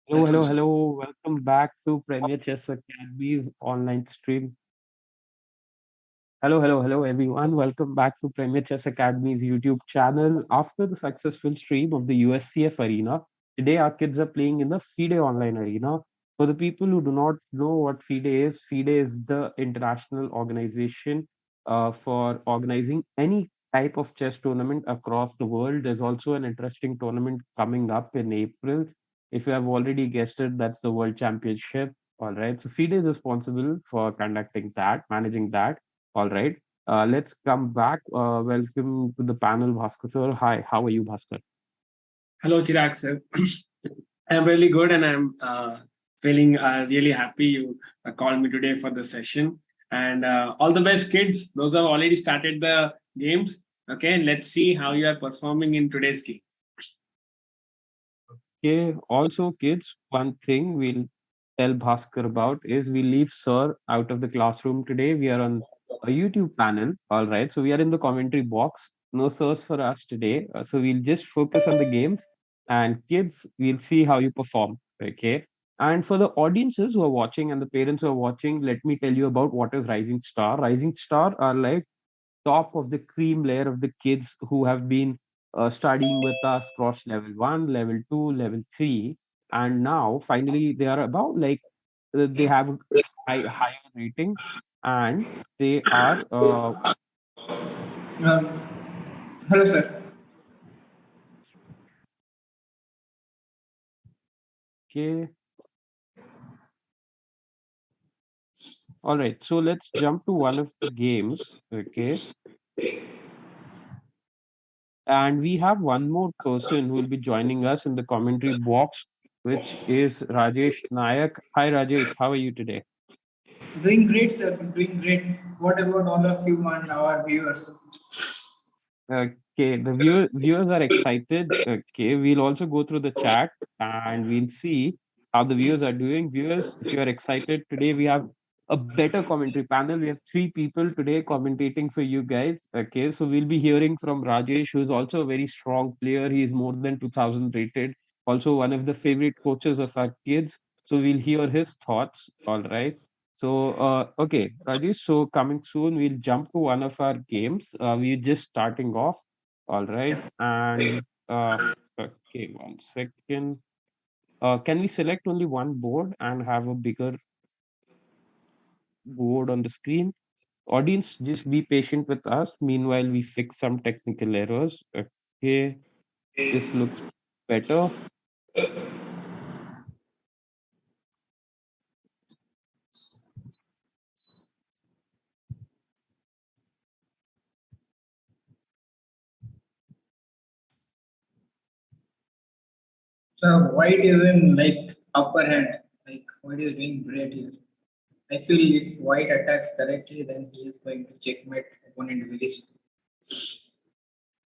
Hello, hello, hello. Welcome back to Premier Chess Academy's online stream. Hello, hello, hello, everyone. Welcome back to Premier Chess Academy's YouTube channel. After the successful stream of the USCF arena, today our kids are playing in the FIDE online arena. For the people who do not know what FIDE is the international organization for organizing any type of chess tournament across the world. There's also an interesting tournament coming up in April. If you have already guessed it, that's the World Championship. All right. So FIDE is responsible for conducting that, managing that. All right. Let's come back. Welcome to the panel, Bhaskar sir. Hi, how are you, Bhaskar? Hello, Chirag sir. I'm really good and I'm feeling really happy you called me today for the session. And all the best, kids. Those who have already started the games. Okay, let's see how you are performing in today's game. Okay. Also, kids, one thing we'll tell Bhaskar about is we leave sir out of the classroom today. We are on a YouTube panel. All right. So we are in the commentary box. No sirs for us today. So we'll just focus on the games. And kids, we'll see how you perform. Okay. And for the audiences who are watching and the parents who are watching, let me tell you about what is Rising Star. Rising Star are like top of the cream layer of the kids who have been studying with us across level 1, level 2, level 3, and now finally they are about like they have a higher rating, and they are Um, Hello, sir. okay. All right, so let's jump to one of the games. Okay, and we have one more person who will be joining us in the commentary box, which is Rajesh Nayak. Hi Rajesh, how are you today? Doing great, sir. Doing great. What about all of you and our viewers? Okay, the viewers are excited. Okay, we'll also go through the chat and we'll see how the viewers are doing. Viewers, if you are excited, today we have a better commentary panel. We have three people today commentating for you guys. Okay, so we'll be hearing from Rajesh, who is also a very strong player. He is more than 2000 rated, also one of the favorite coaches of our kids. So we'll hear his thoughts. All right. So, okay, Rajesh, so coming soon, we'll jump to one of our games. We're just starting off. All right. And, okay, 1 second. Can we select only one board and have a bigger board on the screen? Audience, just be patient with us. Meanwhile, we fix some technical errors. Okay, this looks better. So, white is in like upper hand. Like white is doing great here. I feel if white attacks correctly, then he is going to checkmate opponent very soon.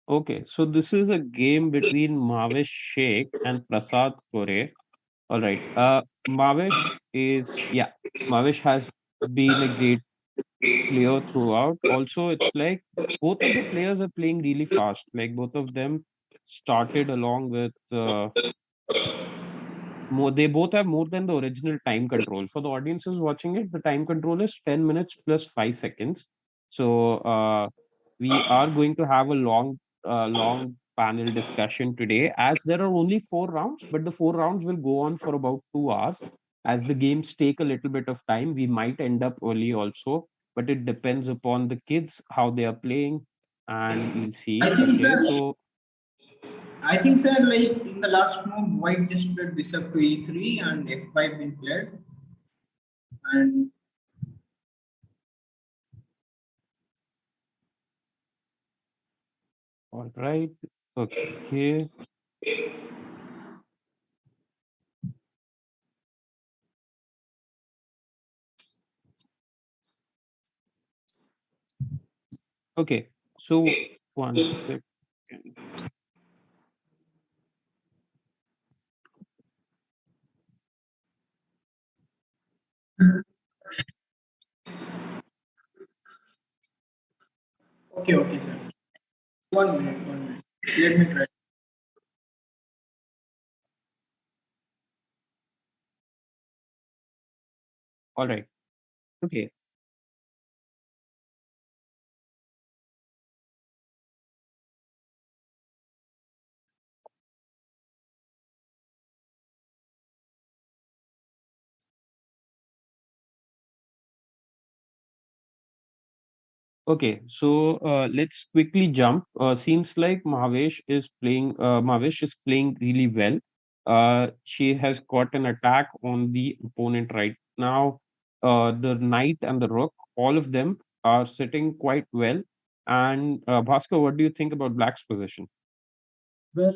Okay, so this is a game between Mavish Sheikh and Prasad Kore. All right. Mavish has been a great player throughout. Also, it's like both of the players are playing really fast. Like both of them started along with more. They both have more than the original time control. For the audiences watching it, the time control is 10 minutes plus 5 seconds. So we are going to have a long panel discussion today, as there are only 4 rounds, but the 4 rounds will go on for about 2 hours. As the games take a little bit of time, we might end up early also, but it depends upon the kids how they are playing, and we'll I see. think, Okay, sir. so I think, sir. Like in the last move, white just played bishop to e3 and f5 been played, and all right, okay. Okay, so 1 second. okay, okay, sir. 1 minute, 1 minute. Let me try. All right. Okay. Okay, so let's quickly jump. Seems like Mahesh is playing really well. She has got an attack on the opponent right now. The knight and the rook, all of them are sitting quite well. And Bhaskar, what do you think about Black's position? Well,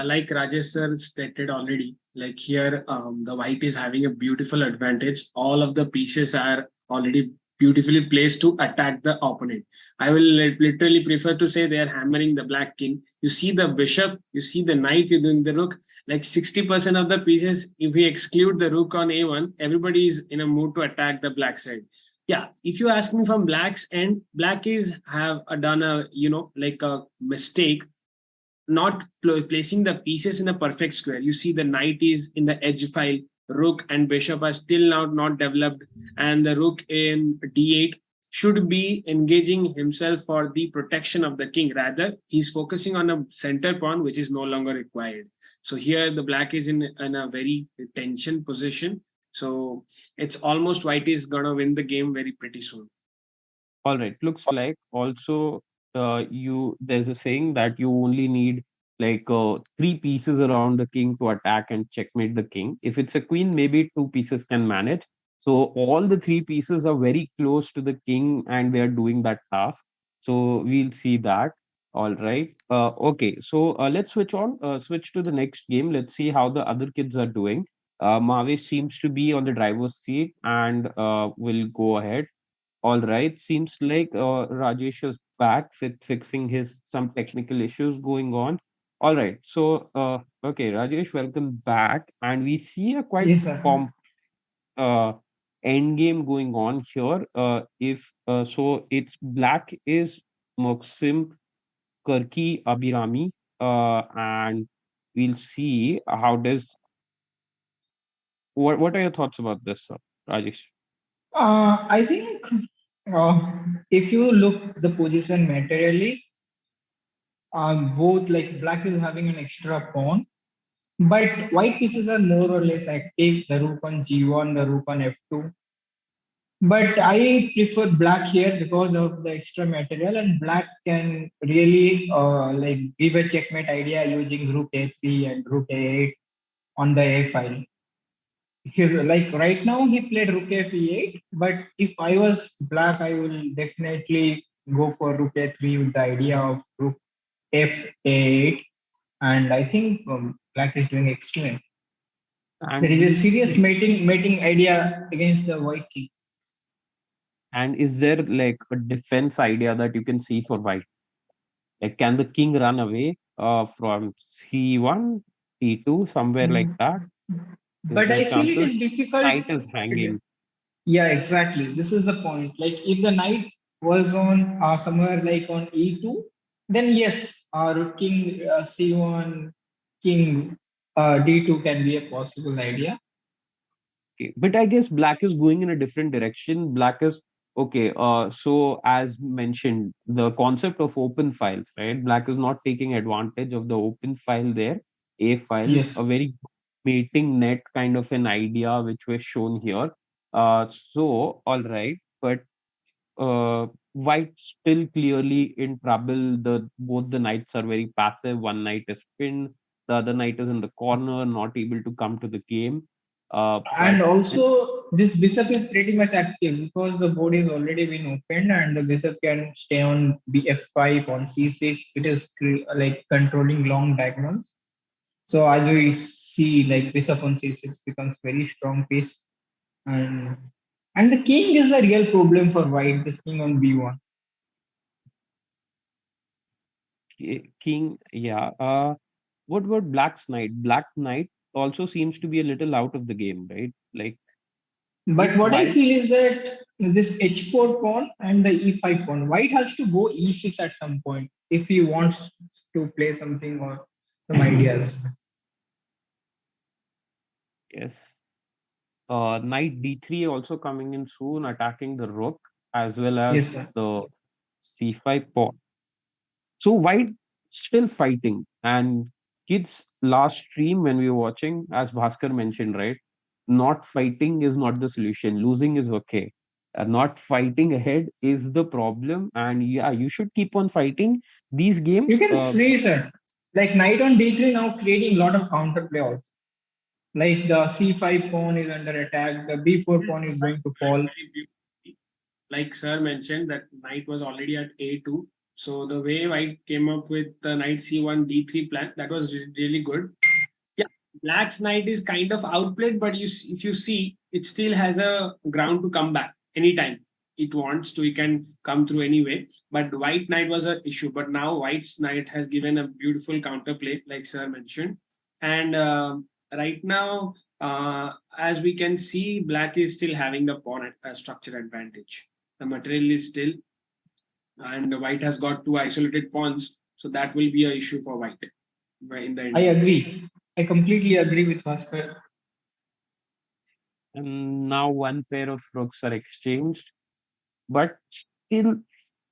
like Rajesh sir stated already, like here, the white is having a beautiful advantage. All of the pieces are already beautifully placed to attack the opponent. I will literally prefer to say they are hammering the black king. You see the bishop, you see the knight, you're doing the rook. Like 60% of the pieces, if we exclude the rook on a1, everybody is in a mood to attack the black side. Yeah, if you ask me from black's end, black is have done a like a mistake not placing the pieces in a perfect square. You see the knight is in the edge file, rook and bishop are still not developed, and the rook in d8 should be engaging himself for the protection of the king. Rather, he's focusing on a center pawn, which is no longer required. So here the black is in a very tension position. So it's almost white is gonna win the game very pretty soon. All right. Looks like also you there's a saying that you only need like three pieces around the king to attack and checkmate the king. If it's a queen, maybe two pieces can manage. So all the three pieces are very close to the king and they are doing that task. So we'll see that. All right. Okay. So let's switch to the next game. Let's see how the other kids are doing. Mavish seems to be on the driver's seat and will go ahead. All right. Seems like Rajesh is back with fixing his some technical issues going on. All right. So okay, Rajesh, welcome back. And we see a quite Yes, sir. uh end game going on here. If so it's black is Moxim Kirki Abirami. And we'll see how does what are your thoughts about this, Rajesh? I think if you look the position materially, both like black is having an extra pawn, but white pieces are more or less active. The rook on g1, the rook on f2. But I prefer black here because of the extra material, and black can really like give a checkmate idea using rook a3 and rook a8 on the a file. He's like right now he played rook f e8, but if I was black, I will definitely go for rook a3 with the idea of rook f a8, and I think black is doing excellent. There And is a we serious mating idea against the white king. and is there like a defense idea that you can see for white? Like, can the king run away from c1, c2, somewhere like that? Is But there I feel it chances? is difficult. Knight is hanging. Yeah, exactly. This is the point. Like if the knight was on somewhere like on e2, then yes, king c1, king d2 can be a possible idea. Okay. But I guess black is going in a different direction. Black is okay. So as mentioned, the concept of open files, right? Black is not taking advantage of the open file there. A file, Yes. a very mating net kind of an idea which was shown here. So all right, but white still clearly in trouble. The both the knights are very passive. One knight is pinned, the other knight is in the corner, not able to come to the game. But And also this bishop is pretty much active because the board is already been opened and the bishop can stay on bf5 on c6. It is like controlling long diagonals. So as we see, like bishop on c6 becomes very strong piece, and the king is a real problem for white. This king on b1. king, yeah. What about black's knight? Black knight also seems to be a little out of the game, right? Like But if what I white, feel is that this h4 pawn and the e5 pawn, white has to go e6 at some point if he wants to play something or some ideas. yes, knight d3 also coming in soon, attacking the rook as well Yes, as sir. the c5 pawn. So white still fighting. And kids last stream when we were watching, as Bhaskar mentioned, right? Not fighting is not the solution. Losing is okay. Not fighting ahead is the problem. And yeah, you should keep on fighting these You games. can see, sir, like knight on d3 now creating a lot of counterplay also. Like the c5 pawn is under attack, the b4 This pawn is very going to fall. beautifully. Like sir mentioned, that knight was already at a2. So the way white came up with the knight c1 d3 plan, that was really good. Yeah, black's knight is kind of outplayed, but if you see, it still has a ground to come back anytime it wants to. It can come through anyway. But white knight was an issue. But now white's knight has given a beautiful counterplay, like sir mentioned. And right now, as we can see, black is still having the pawn structure advantage. The material is still, and white has got two isolated pawns, so that will be an issue for white in the I end game. agree. I completely agree with Bhaskar. and now one pair of rooks are exchanged, but still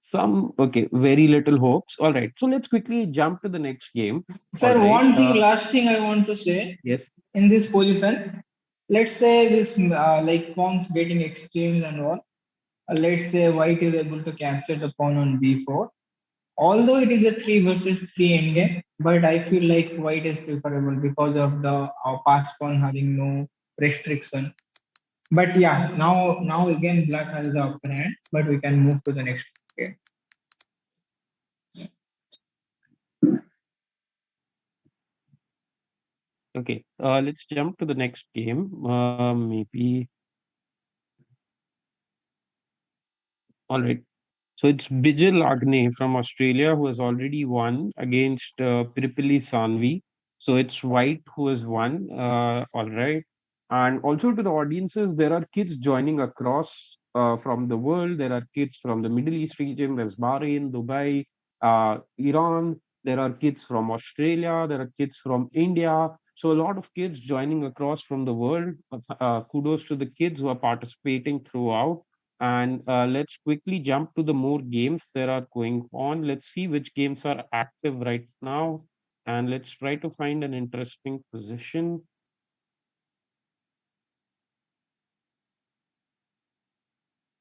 some okay, very little hopes. All right, so let's quickly jump to the next game. All Sir, right. one thing, last thing I want to say Yes. in this position, let's say this like pawns getting exchanged and all. Let's say white is able to capture the pawn on b4. Although it is a 3 versus 3 endgame, but I feel like white is preferable because of the pass pawn having no restriction. But yeah, now again black has the upper hand, but we can move to the next game. Okay. Let's jump to the next game. Maybe. All right. So it's Bijal Agne from Australia who has already won against Piripili Sanvi. So it's White who has won. All right. And also to the audiences, there are kids joining across from the world. There are kids from the Middle East region. There's Bahrain, Dubai, Iran. There are kids from Australia. There are kids from India. So a lot of kids joining across from the world. Kudos to the kids who are participating throughout. And let's quickly jump to the more games that are going on. Let's see which games are active right now. And let's try to find an interesting position.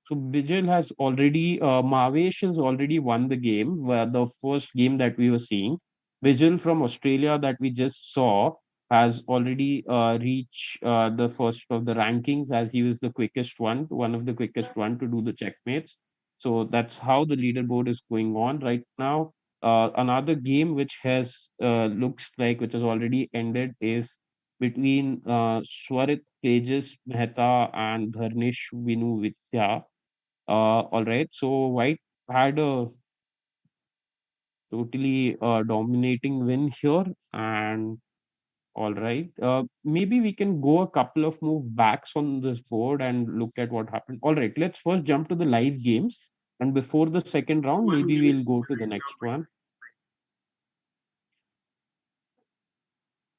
So Bijal has already, Mavesh has already won the game, the first game that we were seeing. Bijal from Australia that we just saw has already reached the first of the rankings as he was the quickest one of the quickest one to do the checkmates. So that's how the leaderboard is going on right now. Another game which has looks like which has already ended is between Swarit Tejas Mehta and Dharnesh Vinu Vidya. All right. So White had a totally dominating win here. And all right. Maybe we can go a couple of move backs on this board and look at what happened. All right. Let's first jump to the live games. And before the second round, One maybe game we'll is go to the already next now. one.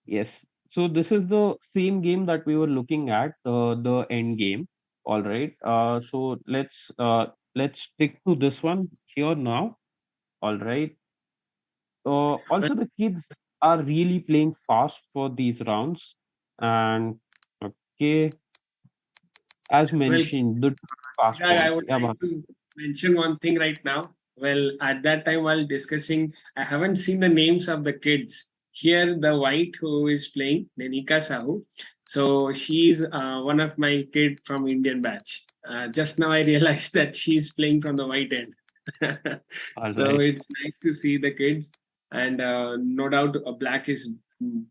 Yes. So this is the same game that we were looking at, the end game. All right. So let's stick to this one here now. All right. Well, Also, the kids are really playing fast for these rounds. And okay, as well, mentioned, the fast Chirag, I pawns. would Yeah, like to mention one thing right now. Well, at that time while discussing, I haven't seen the names of the kids. Here, the white who is playing, Nenika Sahu. So she's one of my kid from Indian batch. Just now I realized that she's playing from the white end. all So right. it's nice to see the kids, and no doubt black is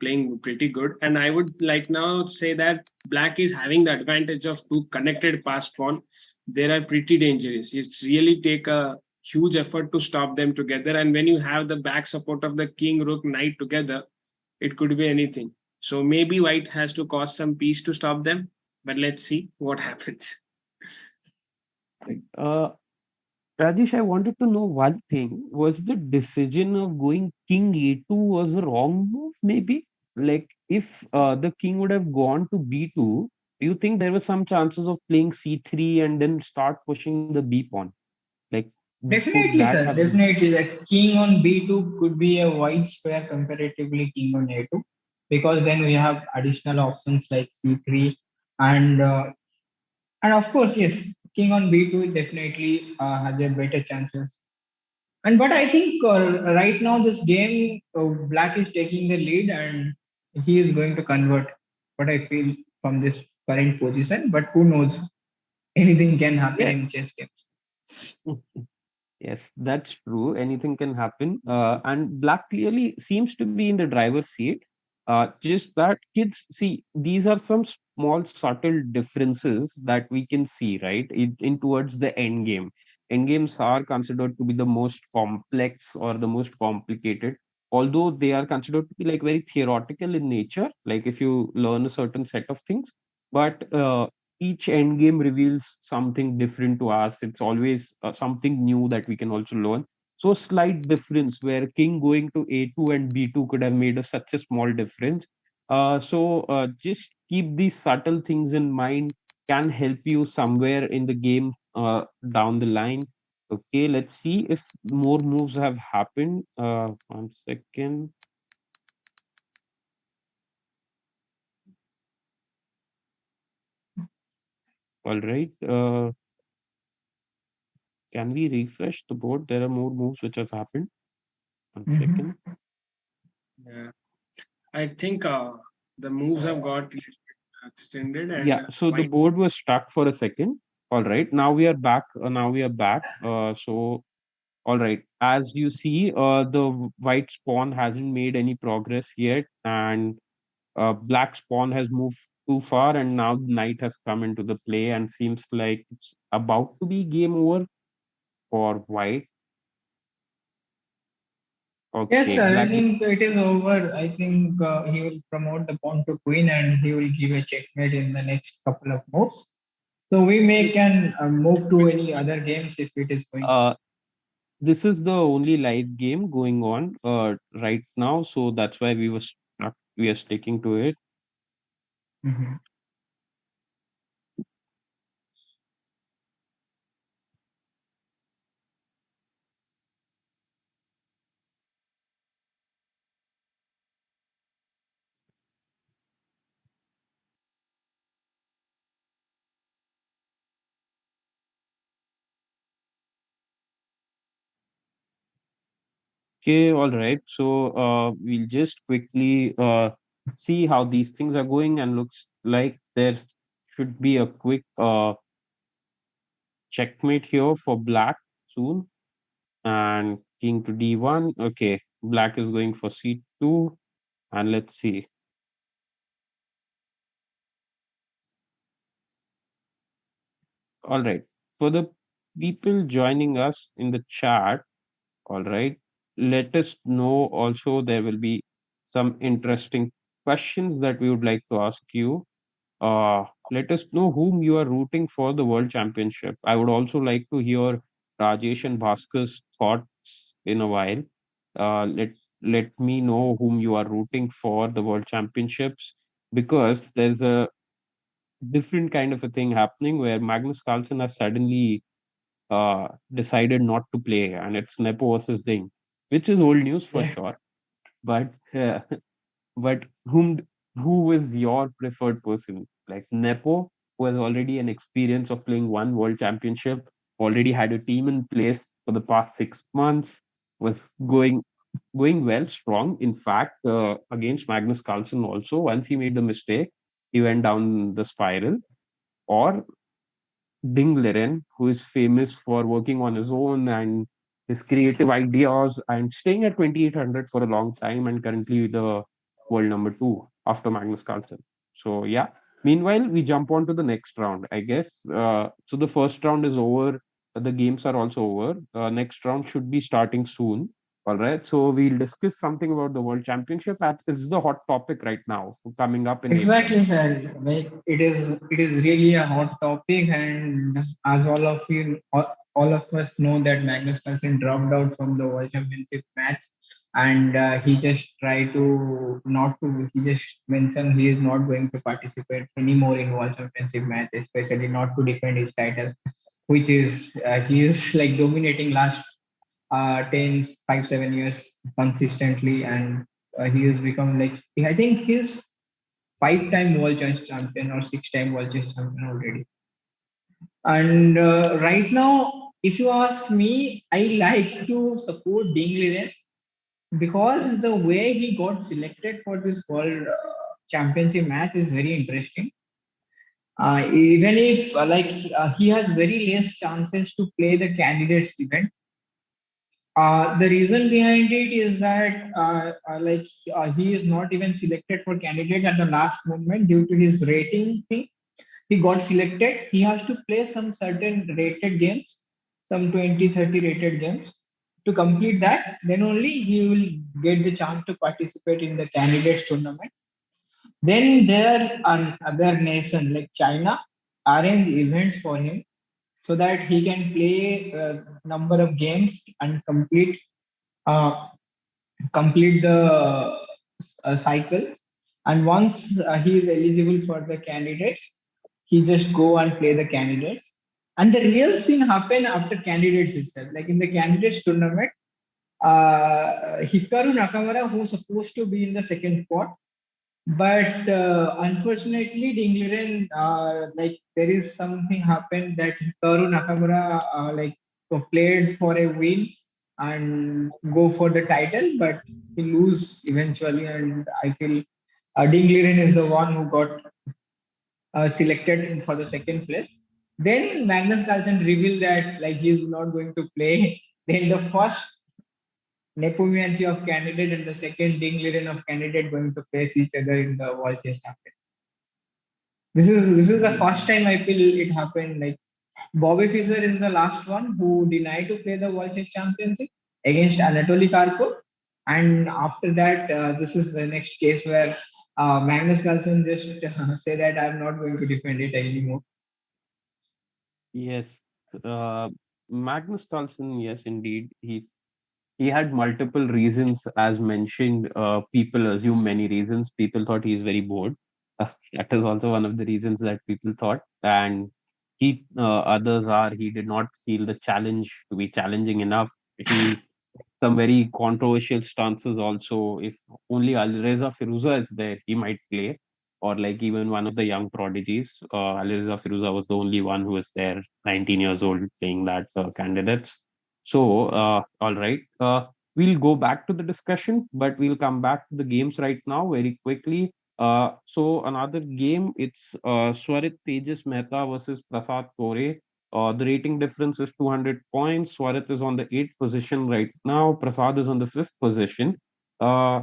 playing pretty good. And I would like now say that black is having the advantage of two connected pass pawn. They are pretty dangerous. It's really take a huge effort to stop them together. And when you have the back support of the king, rook, knight together, it could be anything. So maybe white has to cause some piece to stop them. But let's see what happens. Right. Rajesh, I wanted to know one thing. Was the decision of going king a2 was a wrong move, maybe? Like if the king would have gone to b2, do you think there were some chances of playing c3 and then start pushing the b pawn? Like, could Definitely, that sir. have been? Definitely, that king on b2 could be a wide square comparatively king on a2, because then we have additional options like c3, and of course, yes, king on b2 definitely has a better chances. And but I think right now this game, black is taking the lead, and he is going to convert. What I feel from this current position, but who knows? Anything can happen Yeah. in chess games. Yes, that's true. Anything can happen. And black clearly seems to be in the driver's seat. Just that kids see these are some small subtle differences that we can see, right? In towards the end game. End games are considered to be the most complex or the most complicated, although they are considered to be like very theoretical in nature. Like if you learn a certain set of things, but each end game reveals something different to us. It's always something new that we can also learn. So a slight difference where king going to a2 and b2 could have made such a small difference. Just keep these subtle things in mind, can help you somewhere in the game down the line. Okay, let's see if more moves have happened. 1 second. All right. Can we refresh the board? There are more moves which have happened. One Mhm. second. Yeah. I think the moves have got extended and Yeah, so the white. board was stuck for a second. All right, now we are back. Now we are back. All right, as you see, the white pawn hasn't made any progress yet, and black pawn has moved too far, and now knight has come into the play, and seems like it's about to be game over for white. Yes, Okay, sir. I black. think it is over. I think he will promote the pawn to queen, and he will give a checkmate in the next couple of moves. So we may can move to any other games if it is going. Uh, this is the only live game going on right now, so that's why we were stuck. We are sticking to it. Mhm. Okay, all right. So we'll just quickly see how these things are going, and looks like there should be a quick checkmate here for black soon. And king to d1. Okay, black is going for c2, and let's see. All right. For the people joining us in the chat, all right, let us know also there will be some interesting questions that we would like to ask you. Let us know whom you are rooting for the World Championship. I would also like to hear Rajesh and Bhaskar's thoughts in a while. Let me know whom you are rooting for the World Championships, because there's a different kind of a thing happening where Magnus Carlsen has suddenly decided not to play, and it's Nepo versus Ding, which is old news for Yeah. sure. But but who is your preferred person? Like Nepo, who has already an experience of playing one world championship, already had a team in place for the past 6 months, was going well, strong. In fact, against Magnus Carlsen also, once he made the mistake, he went down the spiral. Or Ding Liren, who is famous for working on his own and his creative ideas and staying at 2800 for a long time, and currently the world number two after Magnus Carlsen. So, yeah. Meanwhile, we jump on to the next round, I guess. So, the first round is over. The games are also over. Next round should be starting soon. All right. So, we'll discuss something about the World Championship. It's the hot topic right now, coming up in April. Exactly, sir. Like it is really a hot topic, and as all of us know that Magnus Carlsen dropped out from the World Championship match and he just try to not to. He just mentioned he is not going to participate anymore in World Championship match, especially not to defend his title, which is he is like dominating last 10, 5, 7 years consistently, and he has become like I think he's 5-time world chess champion or 6-time world chess champion already. And right now, if you ask me, I like to support Ding Liren because the way he got selected for this world championship match is very interesting. Even if he has very less chances to play the candidates event, the reason behind it is that he is not even selected for candidates at the last moment due to his rating thing. He got selected. He has to play some certain rated games, some 20, 30 rated games. To complete that, then only he will get the chance to participate in the candidates tournament. Then there are other nations like China arrange events for him so that he can play a number of games and uh, complete the cycle. And once he is eligible for the candidates, he just go and play the candidates. And the real scene happen after candidates itself. Like in the candidates tournament, Hikaru Nakamura, who's supposed to be in the second spot, but unfortunately, Dingliren, there is something happened that Hikaru Nakamura played for a win and go for the title, but he lose eventually. And I feel Dingliren is the one who got selected for the second place. Then Magnus Carlsen revealed that like he's not going to play. Then the first Nepomucci of candidate and the second Dingliren of candidate going to face each other in the World Chess Championship. This is the first time I feel it happened. Like Bobby Fischer is the last one who denied to play the World Chess Championship against Anatoly Karpov, and after that, this is the next case where Magnus Carlsen just say that I'm not going to defend it anymore. Yes. Uh, Magnus Carlsen, yes, indeed. He had multiple reasons, as mentioned. People assume many reasons. People thought he's very bored. That is also one of the reasons that people thought. And others are he did not feel the challenge to be challenging enough. He some very controversial stances also. If only Alireza Firuza is there, he might play, or like even one of the young prodigies. Alireza Firuza was the only one who was there, 19 years old, playing that candidates. So, all right. We'll go back to the discussion, but we'll come back to the games right now very quickly. So another game, it's Swarit Tejas Mehta versus Prasad Kore. The rating difference is 200 points. Swarit is on the eighth position right now. Prasad is on the fifth position. Uh,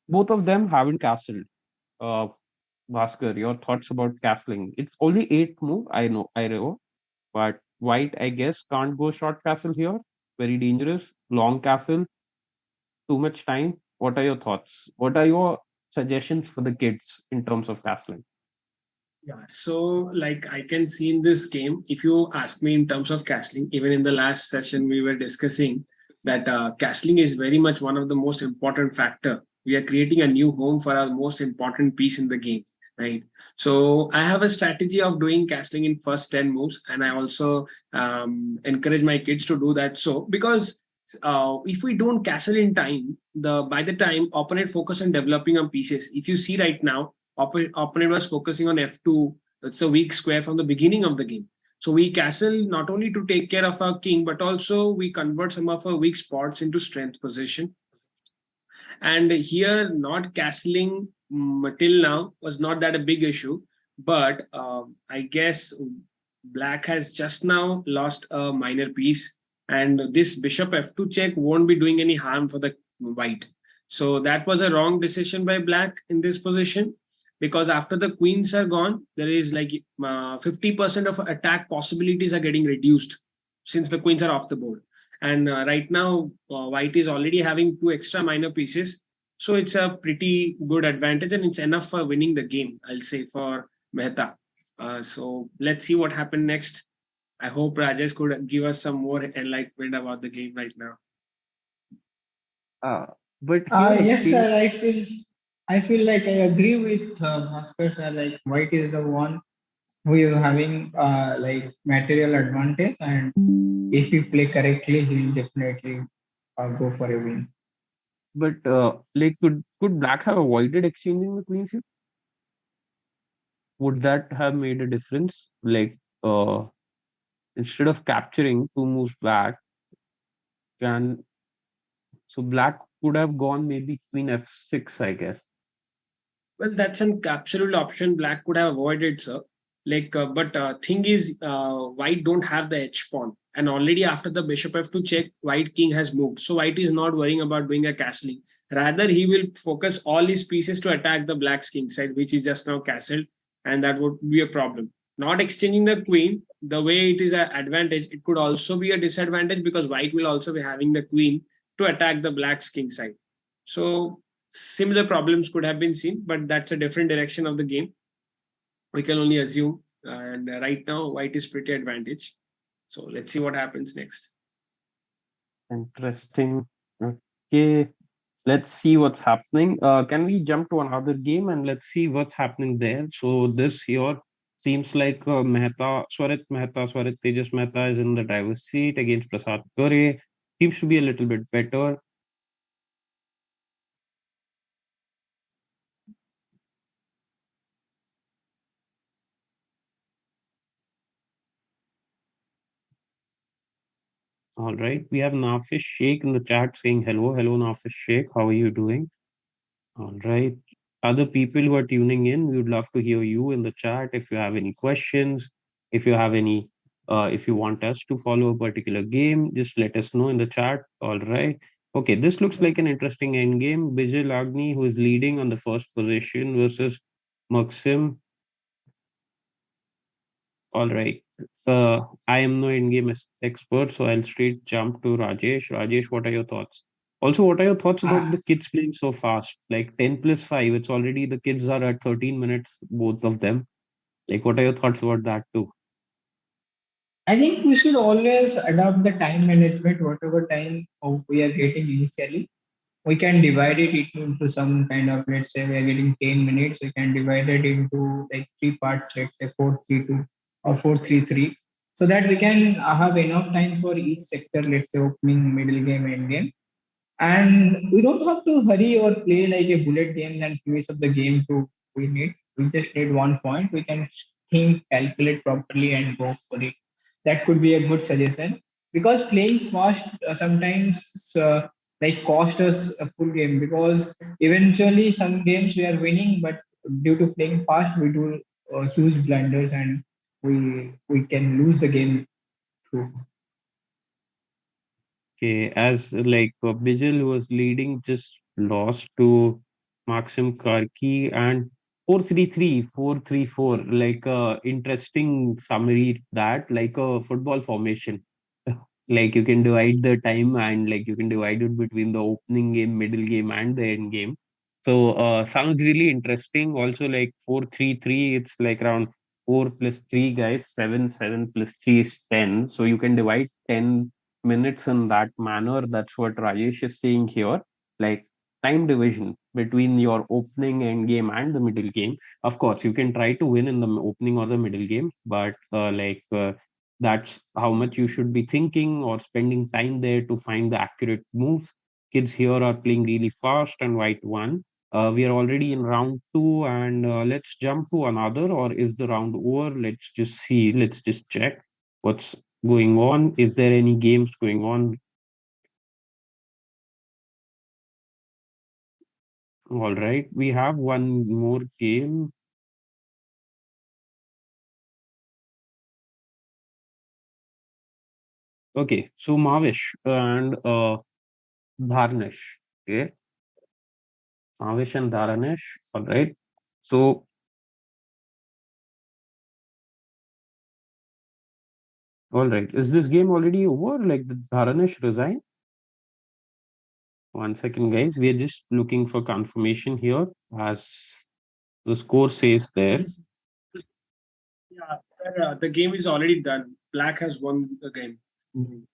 both of them haven't castled. Uh, Bhaskar, your thoughts about castling? It's only eighth move. I know, but White, I guess, can't go short castle here. Very dangerous. Long castle, too much time. What are your thoughts? What are your suggestions for the kids in terms of castling? Yeah, so like I can see in this game, if you ask me in terms of castling, even in the last session we were discussing that castling is very much one of the most important factor. We are creating a new home for our most important piece in the game, right? So I have a strategy of doing castling in first 10 moves, and I also encourage my kids to do that. So because if we don't castle in time, the by the time opponent focus on developing on pieces. If you see right now, opponent was focusing on f2. That's a weak square from the beginning of the game. So we castle not only to take care of our king, but also we convert some of our weak spots into strength position. And here, not castling till now was not that a big issue. But I guess black has just now lost a minor piece. And this bishop f2 check won't be doing any harm for the white. So that was a wrong decision by black in this position, because after the queens are gone, there is like 50% of attack possibilities are getting reduced since the queens are off the board. And right now, white is already having two extra minor pieces. So it's a pretty good advantage, and it's enough for winning the game, I'll say, for Mehta. So let's see what happened next. I hope Rajesh could give us some more enlightenment about the game right now. Uh, but here Yes, exchange. sir. I feel like I agree with Bhaskar sir. Like white is the one who is having like material advantage, and if he play correctly, he'll definitely go for a win. But like, could black have avoided exchanging the queens here? Would that have made a difference? Like, instead of capturing 2 moves back, can so black could have gone maybe queen f6, I guess. Well, that's an absolute option Black could have avoided, sir. But thing is, White don't have the H pawn, and already after the bishop f2 check, White king has moved. So White is not worrying about doing a castling. Rather, he will focus all his pieces to attack the Black's king side, which is just now castled, and that would be a problem. Not exchanging the queen, the way it is an advantage, it could also be a disadvantage because White will also be having the queen to attack the Black's king side. So similar problems could have been seen, but that's a different direction of the game. We can only assume. And right now, white is pretty advantaged. So let's see what happens next. Interesting. Okay, let's see what's happening. Can we jump to another game and let's see what's happening there? So this here seems like Swarit Tejas Mehta is in the driver's seat against Prasad Kore. Seems to be a little bit better. All right, we have Nafish Sheikh in the chat saying hello, hello Nafish Sheikh, how are you doing? All right. Other people who are tuning in, we would love to hear you in the chat. If you have any questions, if you have any, if you want us to follow a particular game, just let us know in the chat. All right. Okay, this looks like an interesting end game. Bijay Lagni, who is leading on the first position, versus Maxim. All right. I am no in-game expert, so I'll straight jump to Rajesh. Rajesh, what are your thoughts? Also, what are your thoughts about the kids playing so fast? Like 10 plus 5, it's already the kids are at 13 minutes, both of them. Like, what are your thoughts about that too? I think we should always adopt the time management, whatever time we are getting initially. We can divide it into some kind of, let's say we are getting 10 minutes, we can divide it into like three parts, let's say 4-3-2 or 4-3-3, so that we can have enough time for each sector, let's say opening, middle game, end game. And we don't have to hurry or play like a bullet game and finish up the game to win it. We just need 1 point. We can think, calculate properly, and go for it. That could be a good suggestion because playing fast sometimes like cost us a full game because eventually some games we are winning, but due to playing fast, we do huge blunders and we can lose the game too. Okay, as like Bijal was leading, just lost to Maxim Karki and 4-3-3, 4-3-4. Like interesting summary that, like a football formation. Like you can divide the time and like you can divide it between the opening game, middle game, and the end game. So sounds really interesting. Also, like 4-3-3, it's like around 4 plus 3 guys, 7 plus 3 is 10. So you can divide 10 minutes in that manner. That's what Rajesh is saying here. Like time division between your opening end game and the middle game. Of course, you can try to win in the opening or the middle game, but that's how much you should be thinking or spending time there to find the accurate moves. Kids here are playing really fast and white won. We are already in round two, and let's jump to another. Or is the round over? Let's just see. Let's just check what's going on. Is there any games going on? All right, we have one more game. Okay, so Mavish and Dharnesh. Okay, Mavish and Dharnesh. All right. So, all right, is this game already over? Like, did Dharnesh resign? 1 second, guys. We are just looking for confirmation here, as the score says there. Yeah, sir, the game is already done. Black has won the game.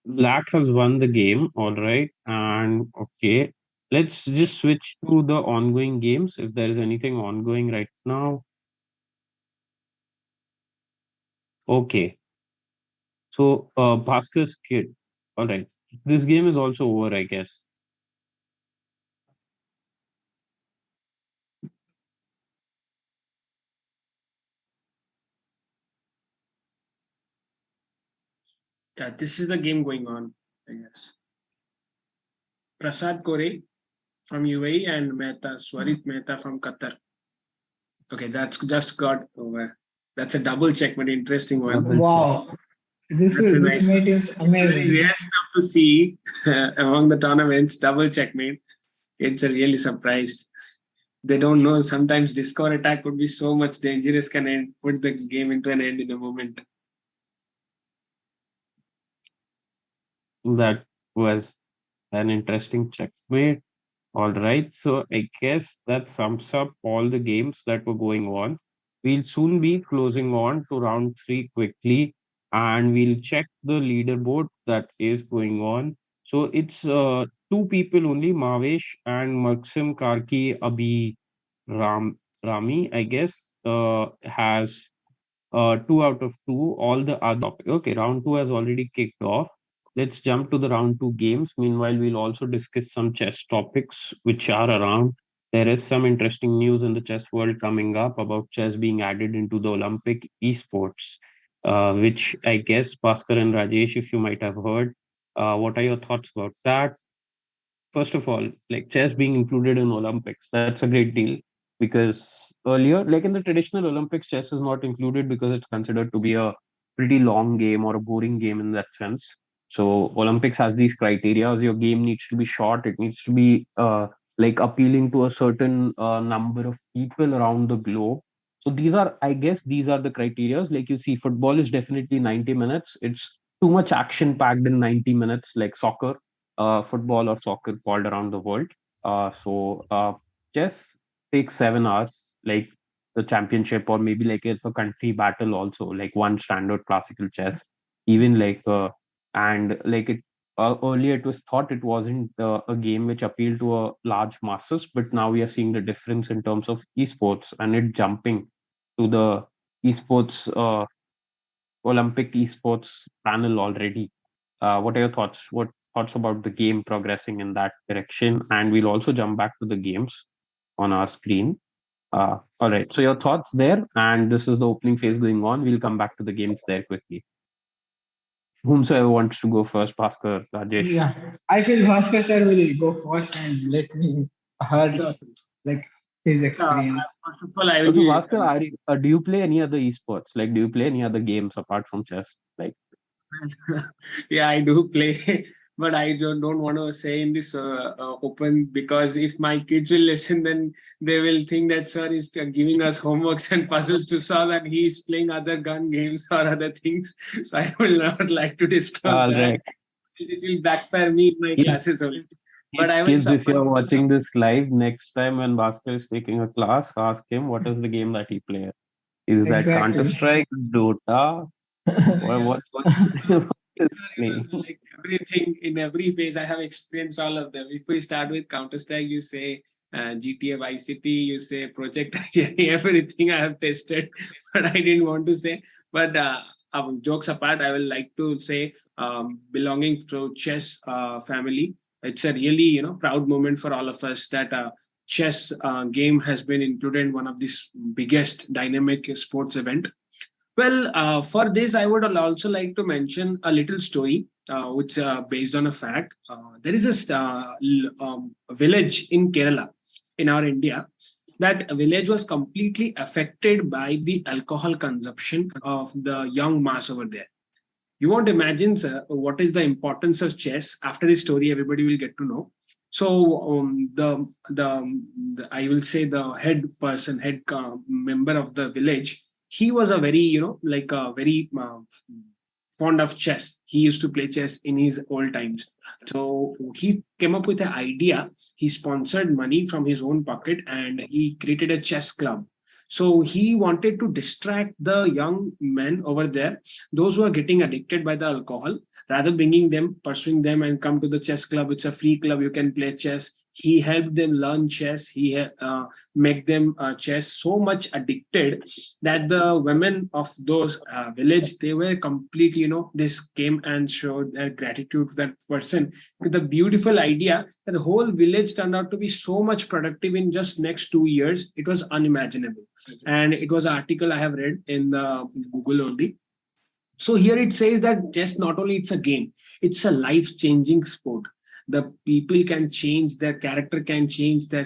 Black has won the game. All right, and okay. Let's just switch to the ongoing games if there is anything ongoing right now. Okay. So Bhaskar's kid. All right. This game is also over, I guess. Yeah, this is the game going on, I guess. Prasad Kore from UAE and Mehta, Swarit Mehta from Qatar. Okay, that's just got over. That's a double check, but interesting one. Double check. Wow, That's a this nice mate is very amazing. rare stuff to see among the tournaments. Double checkmate. It's a really surprise. They don't know. Sometimes discover attack could be so much dangerous, can put the game into an end in a moment. That was an interesting checkmate. All right. So I guess that sums up all the games that were going on. We'll soon be closing on to round three quickly, and we'll check the leaderboard that is going on. So it's two people only, Mavesh and Maxim Karki Abhi Rami, I guess, has 2 out of 2. All the other okay, round two has already kicked off. Let's jump to the round two games. Meanwhile, we'll also discuss some chess topics which are around. There is some interesting news in the chess world coming up about chess being added into the Olympic esports, which I guess Bhaskar and Rajesh, if you might have heard. What are your thoughts about that? First of all, like chess being included in Olympics, that's a great deal because earlier, like in the traditional Olympics, chess is not included because it's considered to be a pretty long game or a boring game in that sense. So Olympics has these criteria. Your game needs to be short. It needs to be like appealing to a certain number of people around the globe. So these are, I guess, these are the criterias. Like you see, football is definitely 90 minutes. It's too much action packed in 90 minutes, like soccer, football or soccer called around the world. Chess takes 7 hours, like the championship, or maybe like if a country battle also, like one standard classical chess, even like and like it earlier it was thought it wasn't a game which appealed to a large masses, but now we are seeing the difference in terms of esports and it jumping to the esports Olympic esports panel already. What are your thoughts? What thoughts about the game progressing in that direction? And we'll also jump back to the games on our screen. All right. So your thoughts there, and this is the opening phase going on. We'll come back to the games there quickly. Whomsoever wants to go first, Bhaskar, Rajesh. Yeah, I feel Bhaskar sir will go first and let me heard like his experience. First of all, I will Also, be. Bhaskar, do you play any other esports? Like, do you play any other games apart from chess? Like, Yeah, I do play, but I don't want to say in this open because if my kids will listen, then they will think that sir is giving us homeworks and puzzles to solve, and he is playing other gun games or other things. So I will not like to discuss all that. right. It will backfire me in my classes only. But I will Kids, if support. you're watching this live, next time when Bhaskar is taking a class, ask him what is the game that he plays. Is that Counter Exactly. Strike, Dota, or what is playing? Like everything in every phase, I have experienced all of them. If we start with Counter Strike, you say GTA Vice City, you say Project everything I have tested, but I didn't want to say. But jokes apart, I will like to say, belonging to chess family, it's a really proud moment for all of us that chess game has been included in one of these biggest dynamic sports event. Well, for this, I would also like to mention a little story, which based on a fact. There is a village in Kerala, in our India. That village was completely affected by the alcohol consumption of the young mass over there. You won't imagine, sir, what is the importance of chess. After this story, everybody will get to know. So the I will say the head person, head member of the village, he was a very like a very fond of chess. He used to play chess in his old times. So he came up with an idea. He sponsored money from his own pocket and he created a chess club. So he wanted to distract the young men over there, those who are getting addicted by the alcohol, rather bringing them, pursuing them, and come to the chess club. It's a free club. You can play chess. He helped them learn chess. He make them chess so much addicted that the women of those village, they were completely, this came and showed their gratitude to that person with a beautiful idea that the whole village turned out to be so much productive in just next 2 years. It was unimaginable. And it was an article I have read in the Google only. So here it says that chess not only it's a game, it's a life-changing sport. The people can change, their character can change, their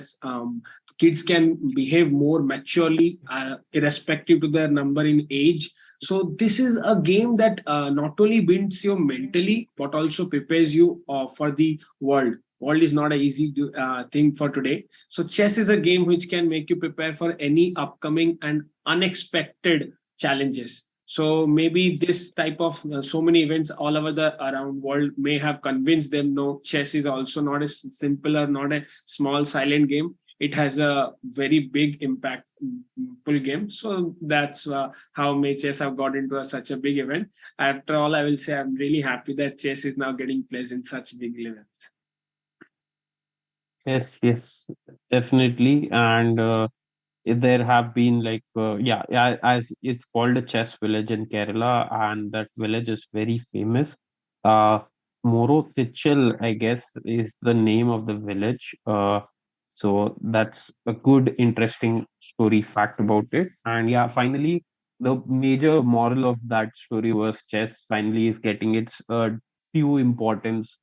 kids can behave more maturely, irrespective to their number in age. So this is a game that not only builds you mentally, but also prepares you for the world. World is not an easy thing for today. So chess is a game which can make you prepare for any upcoming and unexpected challenges. So maybe this type of so many events all over the around world may have convinced them, no, chess is also not a simple or not a small silent game. It has a very big impact, full game. So that's how may chess have got into such a big event. After all, I will say I'm really happy that chess is now getting placed in such big events. Yes, yes, definitely. And there have been like yeah, as it's called a chess village in Kerala, and that village is very famous. uh Moro I guess, is the name of the village. So that's a good interesting story fact about it. And yeah, finally, the major moral of that story was chess finally is getting its due importance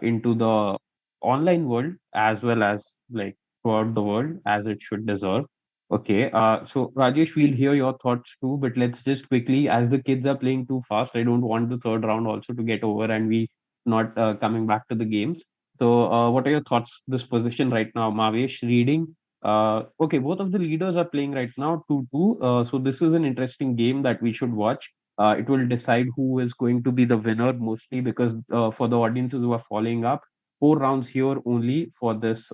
into the online world, as well as like throughout the world, as it should deserve. Okay, so Rajesh, we'll hear your thoughts too, but let's just quickly, as the kids are playing too fast, I don't want the third round also to get over and we not coming back to the games. So, what are your thoughts? This position right now, Mavesh reading. Okay, both of the leaders are playing right now 2-2. So this is an interesting game that we should watch. It will decide who is going to be the winner mostly, because for the audiences who are following up, 4 rounds here only for this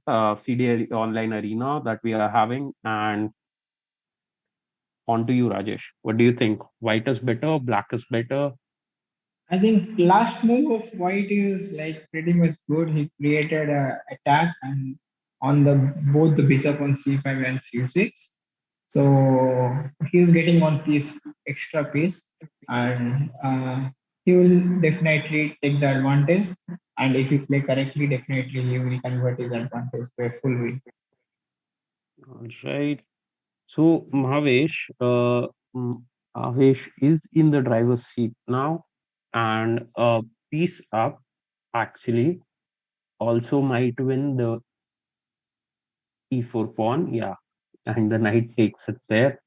FIDE online arena that we are having. And on to you, Rajesh. What do you think? White is better? Black is better? I think last move of White is like pretty much good. He created a attack and on the both the bishop on c5 and c6. So he's getting one piece, extra piece, and he will definitely take the advantage. And if he play correctly, definitely he will convert his advantage to a full win. All right. So Mahesh is in the driver's seat now, and piece up actually also might win the e4 pawn. Yeah, and the knight takes it there.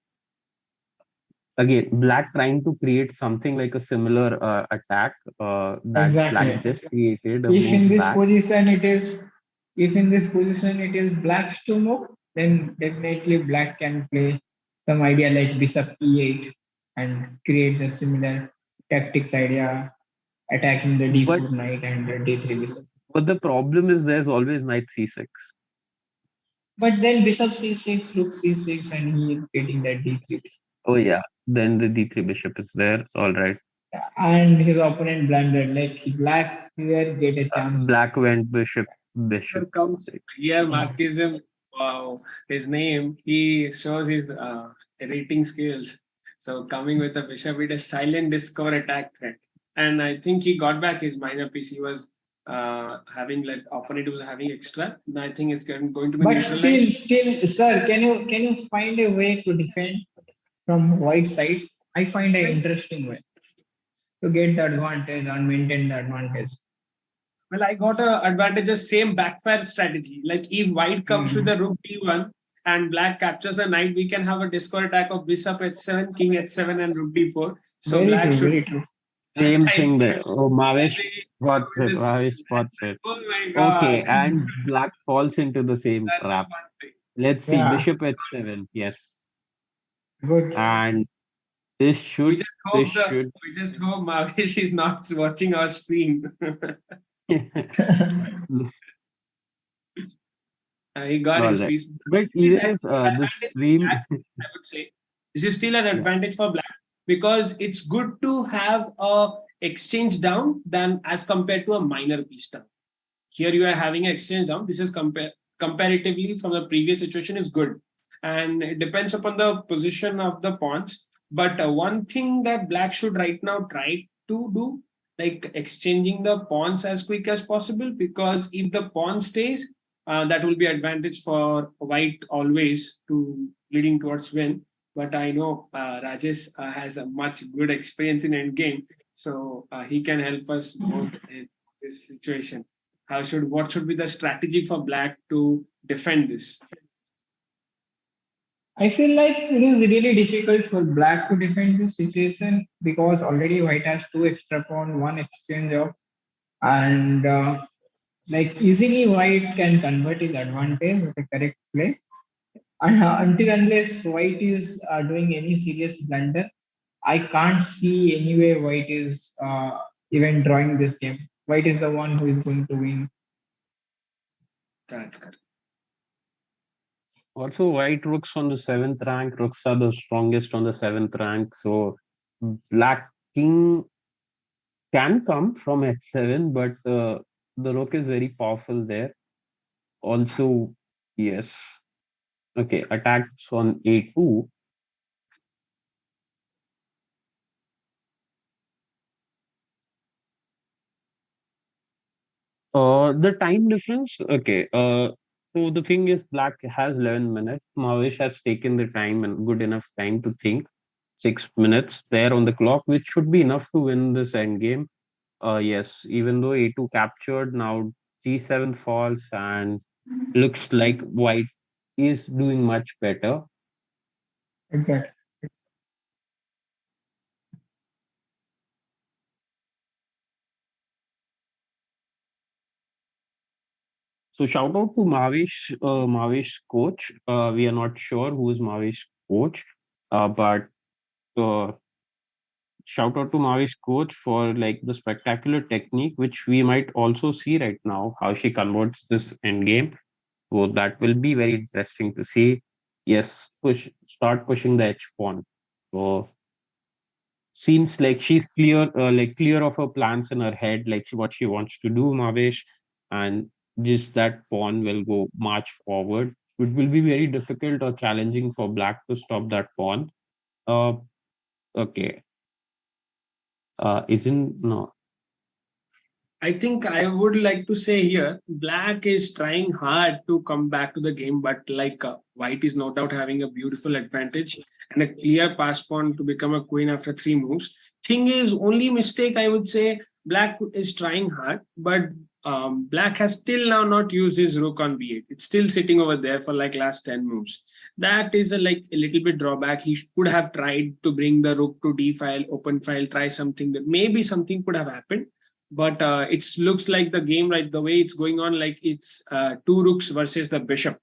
Again, black trying to create something like a similar attack that black Exactly. just created, a If in move this back. position it is, if in this position it is black's to move, then definitely black can play some idea like bishop e8 and create a similar tactics idea, attacking the But d4 knight and the d3 bishop. but the problem is there's always knight c6. But then bishop c6, rook c6, and he is getting that d3 bishop. Oh yeah, then the d3 bishop is there. All right. And his opponent blundered, like black here get a chance. Black went bishop, Here bishop. comes here Yeah. Marxism. Wow, his name. He shows his rating skills. So coming with a bishop, it is silent discover attack threat. And I think he got back his minor piece. He was having like opponent was having extra. And I think it's going to be But still, neutralized. still, sir, can you find a way to defend from white side? I find an interesting way to get the advantage and maintain the advantage. Well, I got a advantages, same backfire strategy. Like if white comes with Hmm. the rook d1 and black captures the knight, we can have a discord attack of bishop h7, king h7, and rook d4. So Very black true, should. very true. Same I thing there. think Oh, Mahesh spots it. this. Mahesh spots it. Oh my Okay, god, and black falls into the same that's trap. one thing. Let's see, Yeah, bishop h7. Yes, good. and this We should just this hope the should. we just hope Mahesh is not watching our stream. He got All his right, piece. but This is even if actually the advantage for stream, black, I would say. This is still an yeah, advantage for black because it's good to have a exchange down than as compared to a minor piece down. here you are having an exchange down. This is comparatively from the previous situation is good, and it depends upon the position of the pawns. But one thing that black should right now try to do, like exchanging the pawns as quick as possible, because if the pawn stays, that will be advantage for white always to leading towards win. But I know Rajesh has a much good experience in endgame, so he can help us both in this situation. What should be the strategy for black to defend this? I feel like it is really difficult for black to defend this situation because already white has two extra pawn, one exchange of, and like easily white can convert his advantage with a correct play. And until unless white is doing any serious blunder, I can't see any way white is even drawing this game. White is the one who is going to win. That's correct. Also, white rooks on the seventh rank. Rooks are the strongest on the seventh rank. So black king can come from h7, but the rook is very powerful there. Also, yes. Okay, attacks on a2. The time difference. Okay. So the thing is, black has 11 minutes. Mavish has taken the time and good enough time to think. 6 minutes there on the clock, which should be enough to win this endgame. Yes, even though a2 captured, now g7 falls and looks like white is doing much better. Exactly. So shout out to Mavish coach. We are not sure who is Mavish coach, but uh, shout out to Mavish coach for like the spectacular technique, which we might also see right now how she converts this end game. So that will be very interesting to see. Yes, start pushing the H pawn. So seems like she's clear of her plans in her head, like what she wants to do, Mavish, and just that pawn will go march forward. It will be very difficult or challenging for black to stop that pawn. Uh, okay. Isn't no. I think I would like to say here, black is trying hard to come back to the game, but like white is no doubt having a beautiful advantage and a clear pass pawn to become a queen after 3 moves. Thing is, only mistake I would say, black is trying hard, but black has still now not used his rook on b8. It's still sitting over there for like last 10 moves. That is like a little bit drawback. He could have tried to bring the rook to d file, open file, try something that maybe something could have happened, but it looks like the game, right, the way it's going on, like it's two rooks versus the bishop.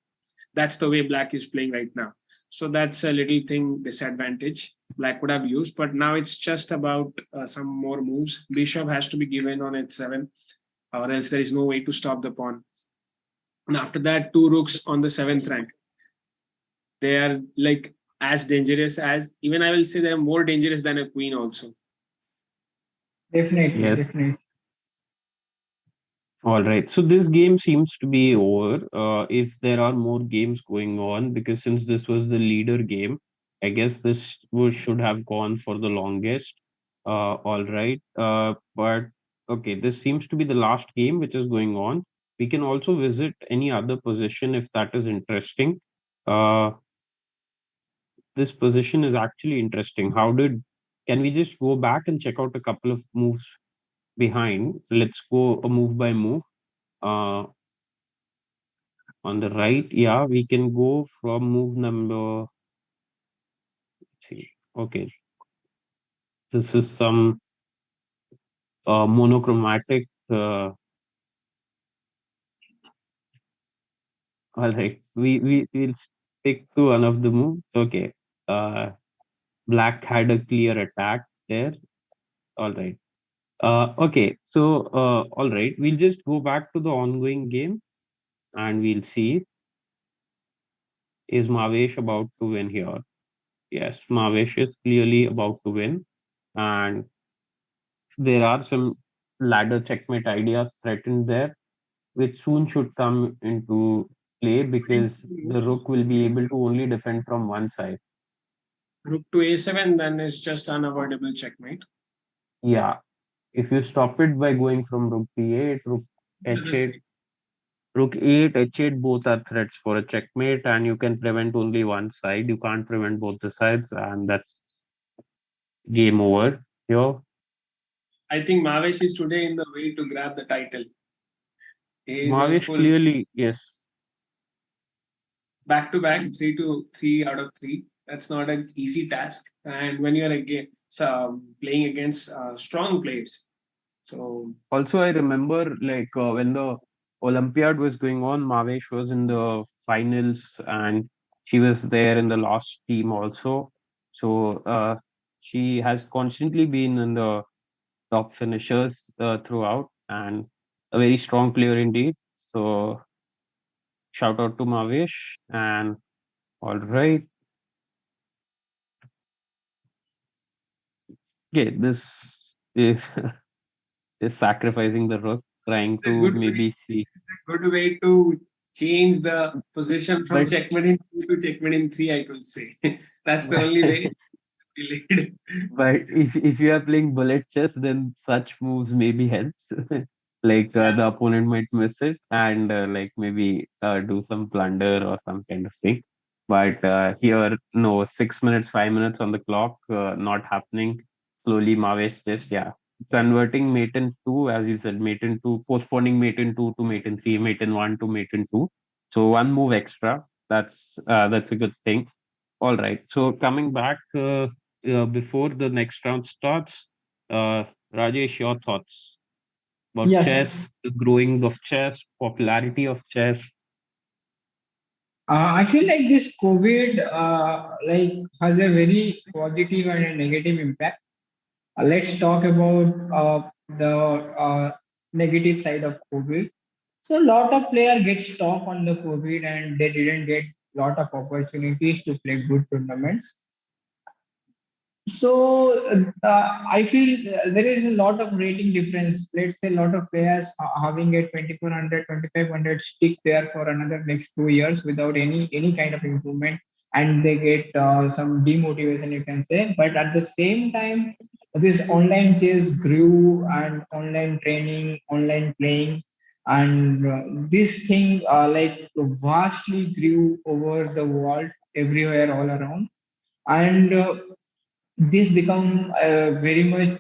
That's the way black is playing right now. So that's a little thing disadvantage black would have used, but now it's just about some more moves. Bishop has to be given on h7, or else there is no way to stop the pawn. And after that, two rooks on the seventh rank, they are like as dangerous as, even I will say they're more dangerous than a queen also. Definitely, Yes. definitely. All right. So this game seems to be over. If there are more games going on, because since this was the leader game, I guess should have gone for the longest. All right. But okay, this seems to be the last game which is going on. We can also visit any other position if that is interesting. Uh, this position is actually interesting. Can we just go back and check out a couple of moves behind? Let's go a move by move. Uh, on the right, yeah, we can go from move number. See, okay, this is some monochromatic. All right, will stick to one of the moves. Okay, uh, black had a clear attack there. All right. Okay, so all right, we'll just go back to the ongoing game and we'll see, is Mavesh about to win here? Yes, Mavesh is clearly about to win, and there are some ladder checkmate ideas threatened there. which soon should come into play because the rook will be able to only defend from one side. Rook to a7, then it's just unavoidable checkmate. Yeah, if you stop it by going from rook b8, rook The other h8, side. rook e8, h8, both are threats for a checkmate, and you can prevent only one side. You can't prevent both the sides, and that's game over here. I think Mavesh is today in the way to grab the title. He is in Mavish full clearly, yes, back to back, 3 to 3 out of 3. That's not an easy task. And when you're against playing against strong players, so also, I remember when the Olympiad was going on, Mavesh was in the finals and she was there in the last team also. So she has constantly been in the top finishers throughout and a very strong player indeed. So shout out to Mavesh. And all right, okay, this is is sacrificing the rook, trying a to good way, maybe see, good way to change the position from but checkmate in 2 to checkmate in 3, I could say. That's the only way we lead. but if you are playing bullet chess, then such moves maybe helps. Yeah. The opponent might miss it and maybe do some plunder or some kind of thing. But here, no, 6 minutes, 5 minutes on the clock, not happening. Slowly, Mavesh just converting mate in two, as you said, mate in two, postponing mate in two to mate in three, mate in one to mate in two. So one move extra. That's a good thing. All right. So coming back. Before the next round starts, uh, Rajesh, your thoughts about Yes, chess, the growing of chess, popularity of chess. I feel like this COVID has a very positive and a negative impact. Let's talk about the negative side of COVID. So a lot of players get stopped on the COVID and they didn't get lot of opportunities to play good tournaments. So I feel there is a lot of rating difference. Let's say a lot of players are having a 2400, 2500 stick there for another next 2 years without any kind of improvement, and they get some demotivation, you can say. But at the same time, this online chess grew and online training, online playing, and this thing vastly grew over the world, everywhere, all around, and this become very much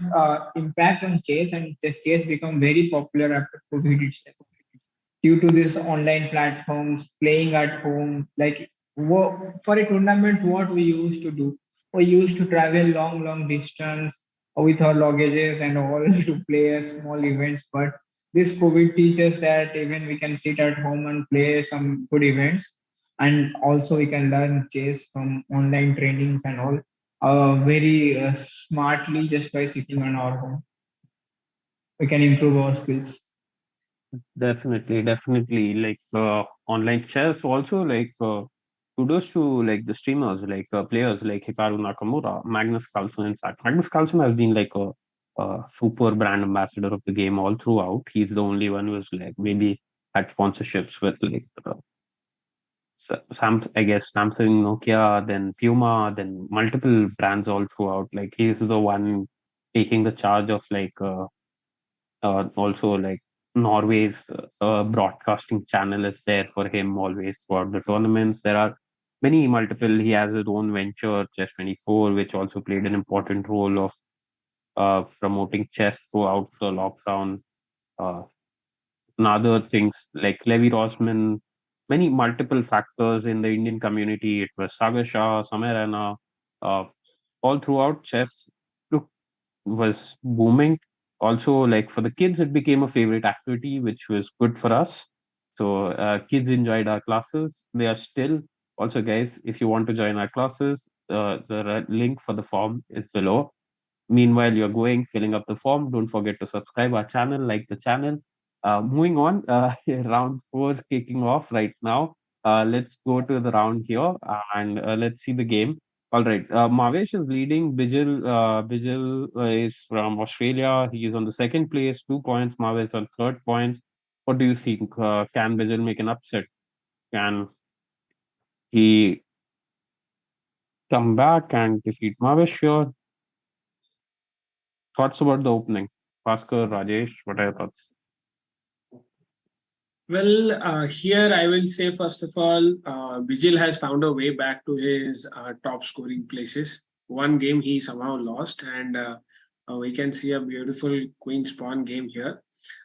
impact on chess, and this chess become very popular after COVID itself due to this online platforms, playing at home. Like for a tournament, what we used to do, we used to travel long distance with our luggages and all to play a small events. But this COVID teaches that even we can sit at home and play some good events, and also we can learn chess from online trainings and all very smartly just by sitting on our home. We can improve our skills. Definitely, definitely. Online chess, also kudos to the streamers, players like Hikaru Nakamura, Magnus Carlsen. In fact, Magnus Carlsen has been a super brand ambassador of the game all throughout. He's the only one who's maybe had sponsorships with I guess Samsung, Nokia, then Puma, then multiple brands all throughout. Like he's the one taking the charge of also Norway's broadcasting channel is there for him always for the tournaments. There are many multiple. He has his own venture, Chess24, which also played an important role of promoting chess throughout the lockdown. Uh, and other things like Levi Rosman, many multiple factors in the Indian community. It was Sagar Shah, Samir Raina, uh, all throughout chess took was booming. Also, like for the kids, it became a favorite activity, which was good for us. So kids enjoyed our classes. They are still also, guys. If you want to join our classes, the link for the form is below. Meanwhile, you're going, filling up the form. Don't forget to subscribe our channel, like the channel. Moving on, round four kicking off right now. Let's go to the round here and let's see the game. All right, Mavesh is leading. Bijil is from Australia. He is on the second place, 2 points. Mavesh on third points. What do you think? Can Vijay make an upset? Can he come back and defeat Mavish? Sure. Thoughts about the opening? Bhaskar, Rajesh, what are your thoughts? Well, here I will say, first of all, Vigil has found a way back to his top scoring places. One game he somehow lost, and we can see a beautiful queen spawn game here.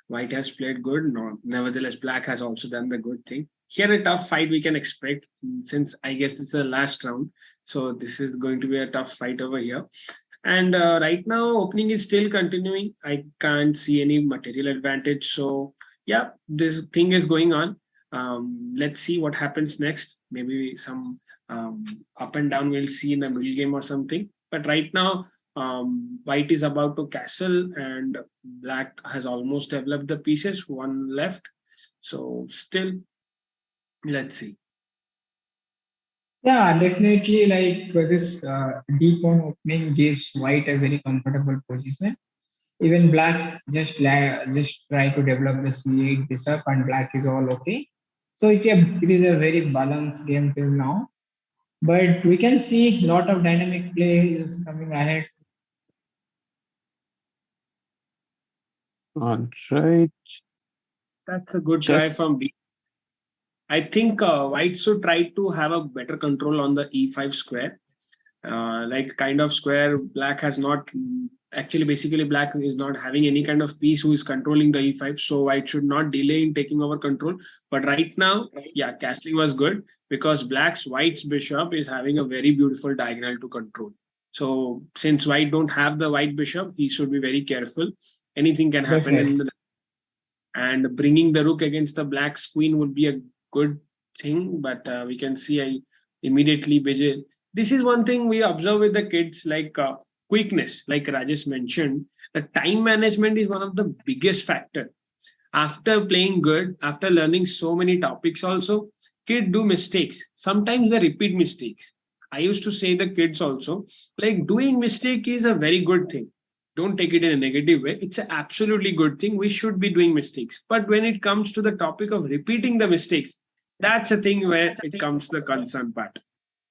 White has played good. No, nevertheless, Black has also done the good thing. Here, a tough fight we can expect, since I guess this is the last round. So this is going to be a tough fight over here. And right now, opening is still continuing. I can't see any material advantage. So yeah, this thing is going on. Let's see what happens next. Maybe some up and down we'll see in the middle game or something. But right now, White is about to castle, and Black has almost developed the pieces. One left. So still, let's see. Yeah, definitely. Like this deep on opening gives White a very comfortable position. Even Black just try to develop the C8 bishop, and Black is all okay. So it is a very balanced game till now. But we can see a lot of dynamic play is coming ahead. All right. That's a good try Chess. from B. I think White should try to have a better control on the E5 square. Like kind of square, Black has not actually, basically Black is not having any kind of piece who is controlling the E5. So White should not delay in taking over control. But right now, yeah, castling was good because White's bishop is having a very beautiful diagonal to control. So since White don't have the white bishop, he should be very careful. Anything can happen in Definitely. the, and bringing the rook against the Black's queen would be a good thing. But we can see I immediately Vijay. This is one thing we observe with the kids, like quickness, like Rajesh mentioned. The time management is one of the biggest factor. After playing good, after learning so many topics, also kids do mistakes. Sometimes they repeat mistakes. I used to say the kids also, like doing mistake is a very good thing. Don't take it in a negative way. It's an absolutely good thing. We should be doing mistakes. But when it comes to the topic of repeating the mistakes, that's a thing where it comes to the concern part.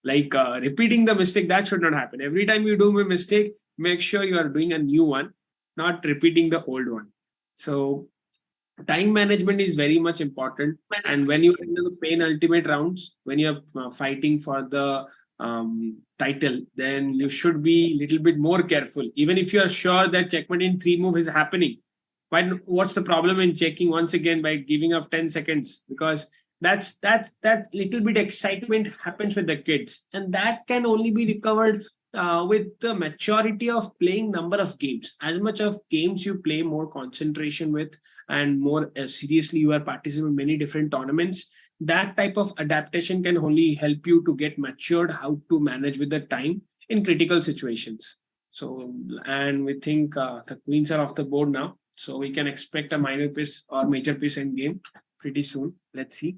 Like repeating the mistake, that should not happen. Every time you do a mistake, make sure you are doing a new one, not repeating the old one. So time management is very much important. And when you're in the pain ultimate rounds, when you're fighting for the title, then you should be a little bit more careful. Even if you are sure that checkmate in 3 move is happening, what's the problem in checking once again by giving up 10 seconds? Because that little bit excitement happens with the kids, and that can only be recovered with the maturity of playing number of games. As much of games you play, more concentration with, and more seriously you are participating in many different tournaments, that type of adaptation can only help you to get matured how to manage with the time in critical situations. So, and we think the queens are off the board now, so we can expect a minor piece or major piece in game pretty soon. Let's see.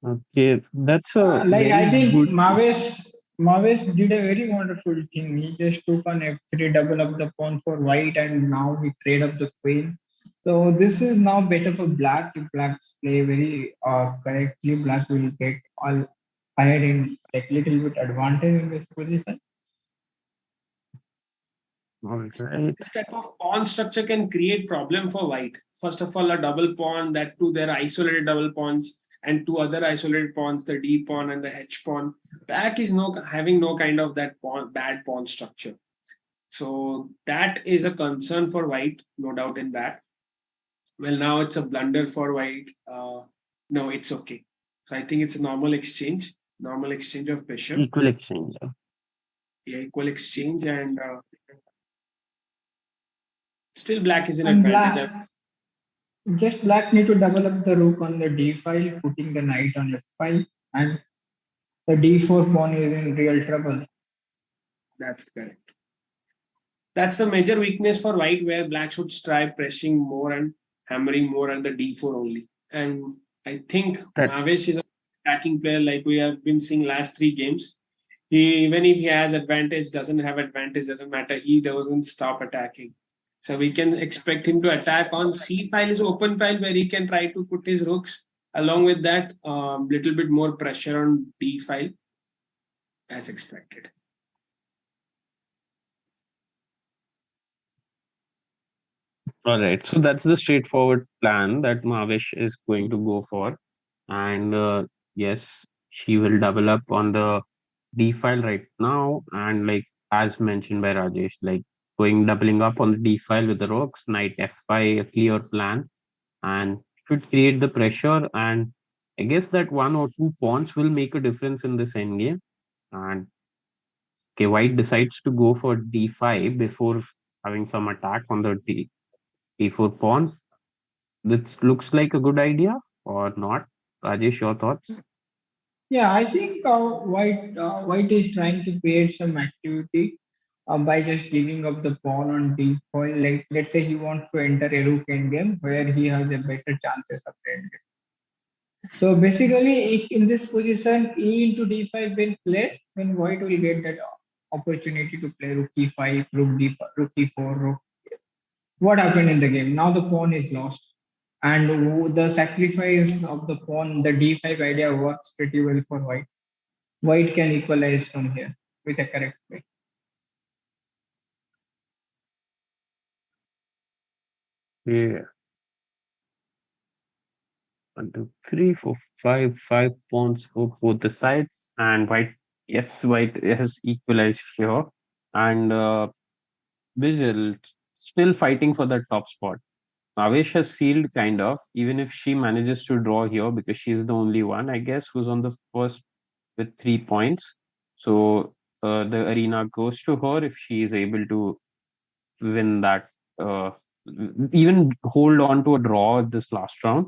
Okay, that's a Like I very think good. Mavis did a very wonderful thing. He just took on F3, double up the pawn for white, and now he trade up the queen. So this is now better for black. If blacks play very correctly, black will get all ahead in like little bit advantage in this position. All right. This type of pawn structure can create problem for white. First of all, a double pawn, that too, there are isolated double pawns, and two other isolated pawns, the D pawn and the H pawn. Black is having no kind of that bad pawn structure. So that is a concern for white, no doubt in that. Well, now it's a blunder for white. No, it's okay. So I think it's a normal exchange of bishop. Equal exchange. Yeah, equal exchange, and still black is an And advantage. black need to double up the rook on the d5, putting the knight on f5, and the d4 pawn is in real trouble. That's correct. That's the major weakness for white, where black should try pressing more and hammering more at the d4 only. And I think Mavesh is an attacking player, like we have been seeing last 3 games. Even if he has advantage, doesn't have advantage, doesn't matter. He doesn't stop attacking. So we can expect him to attack on C file is open file where he can try to put his rooks. Along with that, little bit more pressure on D file as expected. All right, so that's the straightforward plan that Mavish is going to go for. And yes, she will double up on the D file right now. And like as mentioned by Rajesh, like going doubling up on the D file with the rooks, knight F5, a clear plan, and should create the pressure. And I guess that one or two pawns will make a difference in this endgame. And okay, white decides to go for D5 before having some attack on the D4 pawn. This looks like a good idea or not? Rajesh, your thoughts? Yeah, I think white is trying to create some activity by just giving up the pawn on d4. Like let's say he wants to enter a rook endgame where he has a better chances of endgame. So basically, if in this position e into d5 been played, then white will get that opportunity to play rook e5, rook d5, rook e4, rook. What happened in the game? Now the pawn is lost, and the sacrifice of the pawn, the d5 idea works pretty well for white. White can equalize from here with a correct play. Yeah. 1, 2, 3, 4, 5, 5 pawns for both the sides. And white, yes, white has equalized here. And Visual still fighting for the top spot. Avesh has sealed kind of, even if she manages to draw here because she's the only one, I guess, who's on the first with 3 points. So the arena goes to her if she is able to win that, uh, even hold on to a draw this last round,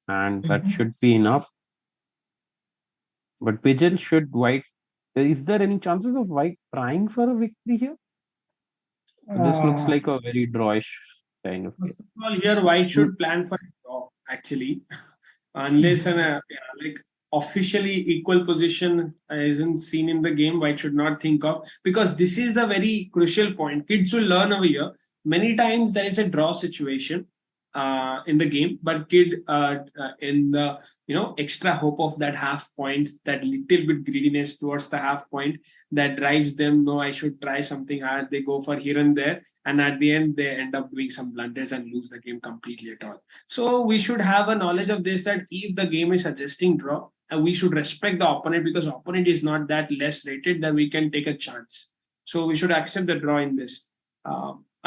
and that Mhm. should be enough. But Pigeon should white. Is there any chances of white trying for a victory here? This looks Uh, like a very drawish kind of game. First of all, here white should plan for a draw, actually, unless an like officially equal position isn't seen in the game. White should not think of, because this is the very crucial point. Kids will learn over here. Many times there is a draw situation in the game, but kid in the extra hope of that half point, that little bit greediness towards the half point that drives them. No, I should try something hard. They go for here and there, and at the end they end up doing some blunders and lose the game completely at all. So we should have a knowledge of this, that if the game is suggesting draw, we should respect the opponent, because opponent is not that less rated that we can take a chance. So we should accept the draw in this.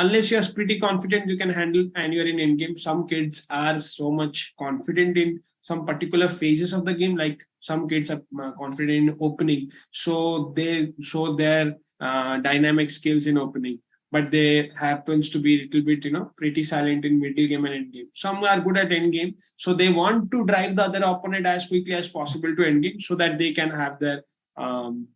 Unless you're pretty confident you can handle and you're in endgame. Some kids are so much confident in some particular phases of the game, like some kids are confident in opening, so they show their dynamic skills in opening, but they happens to be a little bit pretty silent in middle game and end game. Some are good at end game, so they want to drive the other opponent as quickly as possible to end game so that they can have their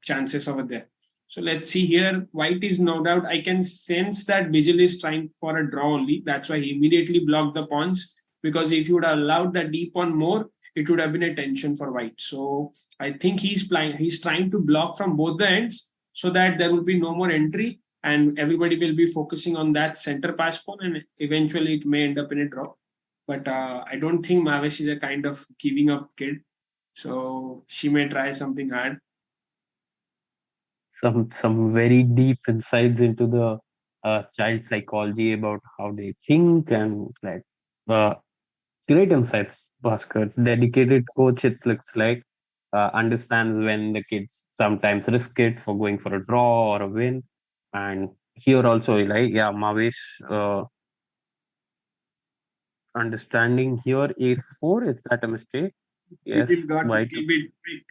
chances over there. So let's see here. White is no doubt. I can sense that Vigil is trying for a draw only. That's why he immediately blocked the pawns. Because if he would have allowed the D pawn more, it would have been a tension for White. So I think he's playing. He's trying to block from both the ends so that there will be no more entry, and everybody will be focusing on that center pass pawn, and eventually it may end up in a draw. But I don't think Mavish is a kind of giving up kid. So she may try something hard. Some very deep insights into the child psychology about how they think, and like uh, great insights, Bhaskar. Dedicated coach, it looks like, understands when the kids sometimes risk it for going for a draw or a win. And here also, like, yeah, Mavish understanding here 8-4. Is that a mistake? Yes, Vigil got white. little bit quick.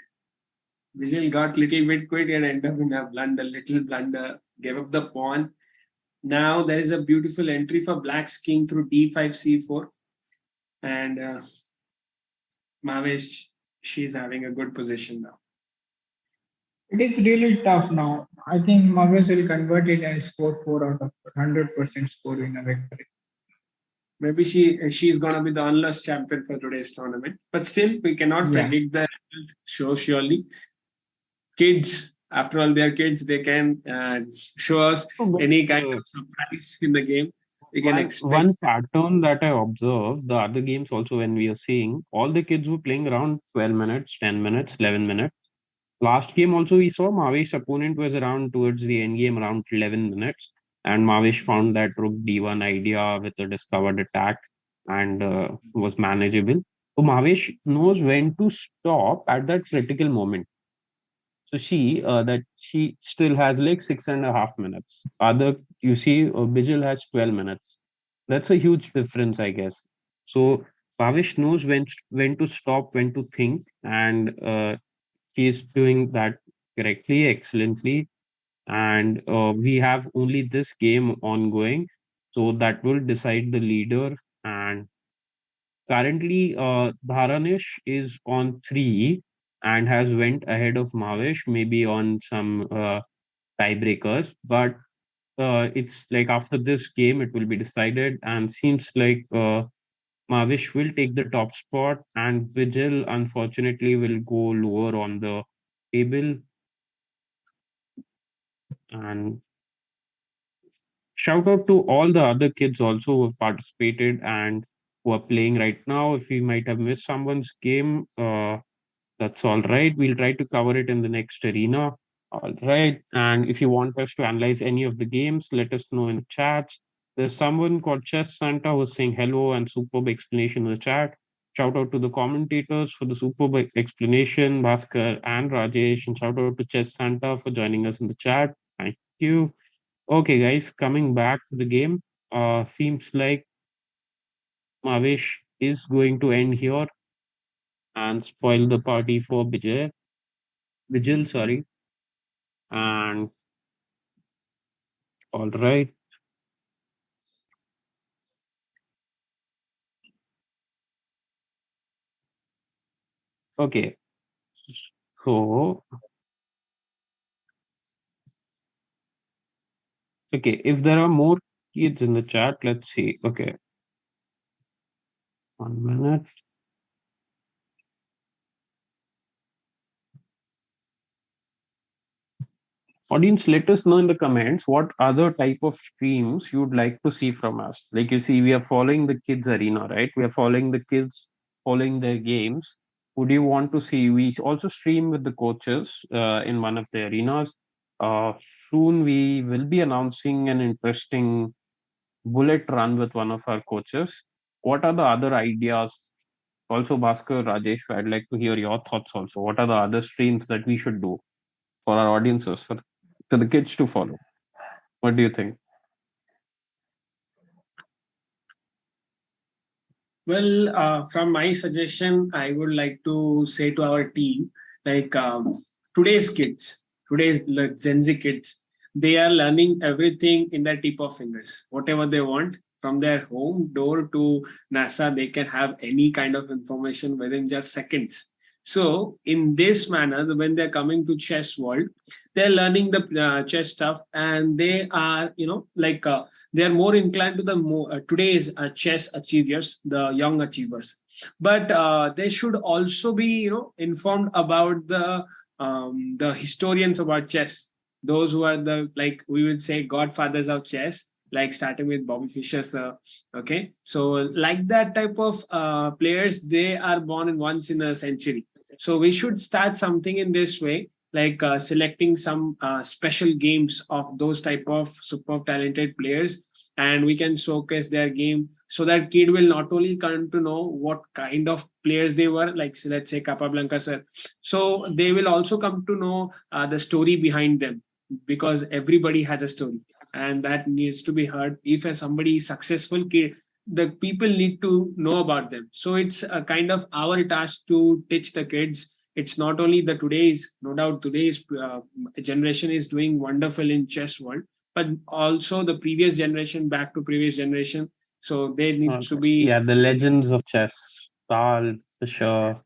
Vigil got little bit quick and ended up in a blunder, little blunder, gave up the pawn. Now there is a beautiful entry for Black's king through d5, c4. And Mavish, she's having a good position now. it is really tough now. I think Mavis will convert it and score 4 out of 100% score in a victory. Maybe she's gonna be the unlost champion for today's tournament. But still, we cannot Yeah. predict the result so surely. Kids, after all, they're kids. They can show us Oh, but, any kind of surprise in the game. we can expect. One pattern that I observed the other games also when we are seeing all the kids were playing around 12 minutes, 10 minutes, 11 minutes. Last game also we saw Mavesh's opponent was around towards the end game around 11 minutes, and Mavesh found that rook d1 idea with a discovered attack and was manageable. So Mavesh knows when to stop at that critical moment. So she still has like 6.5 minutes. Other you see Bijal has 12 minutes. That's a huge difference, I guess. So Pavish knows when to stop, when to think, and he is doing that correctly, excellently. And we have only this game ongoing, so that will decide the leader. And currently, Dharanish is on 3 and has went ahead of Mavish, maybe on some tiebreakers. But it's like after this game, it will be decided, and seems like Mavish will take the top spot, and Vijay unfortunately will go lower on the table. And shout out to all the other kids also who have participated and who are playing right now. If we might have missed someone's game, that's all right. We'll try to cover it in the next arena. All right. And if you want us to analyze any of the games, let us know in the chats. There's someone called Chess Santa who's saying hello and superb explanation in the chat. Shout out to the commentators for the superb explanation, Bhaskar and Rajesh. And shout out to Chess Santa for joining us in the chat. Thank you. Okay, guys, coming back to the game. Seems like Mavish is going to end here and spoil the party for Vijay, sorry. And all right. Okay. So, okay. If there are more kids in the chat, let's see. Okay. 1 minute. Audience, let us know in the comments what other type of streams you'd like to see from us. Like you see, we are following the kids arena, right? We are following the kids, following their games. Would you want to see? We also stream with the coaches in one of the arenas. Soon we will be announcing an interesting bullet run with one of our coaches. What are the other ideas? Also, Bhaskar, Rajesh, I'd like to hear your thoughts also. What are the other streams that we should do for our audiences, for the kids to follow? What do you think? Well, from my suggestion, I would like to say to our team, like today's kids, today's Gen Z kids, they are learning everything in their tip of fingers. Whatever they want from their home door to NASA, they can have any kind of information within just seconds. So, in this manner, when they're coming to chess world, they're learning the chess stuff, and they are, like they are more inclined to the today's chess achievers, the young achievers. But they should also be, informed about the historians about chess, those who are the, like we would say, godfathers of chess, like starting with Bobby Fischer, sir. Okay, so like that type of players, they are born in once in a century. So we should start something in this way, like selecting some special games of those type of super talented players, and we can showcase their game, so that kid will not only come to know what kind of players they were, like let's say Capablanca sir, so they will also come to know the story behind them, because everybody has a story, and that needs to be heard. If somebody is successful kid, the people need to know about them. So it's a kind of our task to teach the kids. It's not only the today's, no doubt today's generation is doing wonderful in chess world, but also the previous generation, back to previous generation. So there needs to be. Yeah, the legends of chess, Tal, Fischer,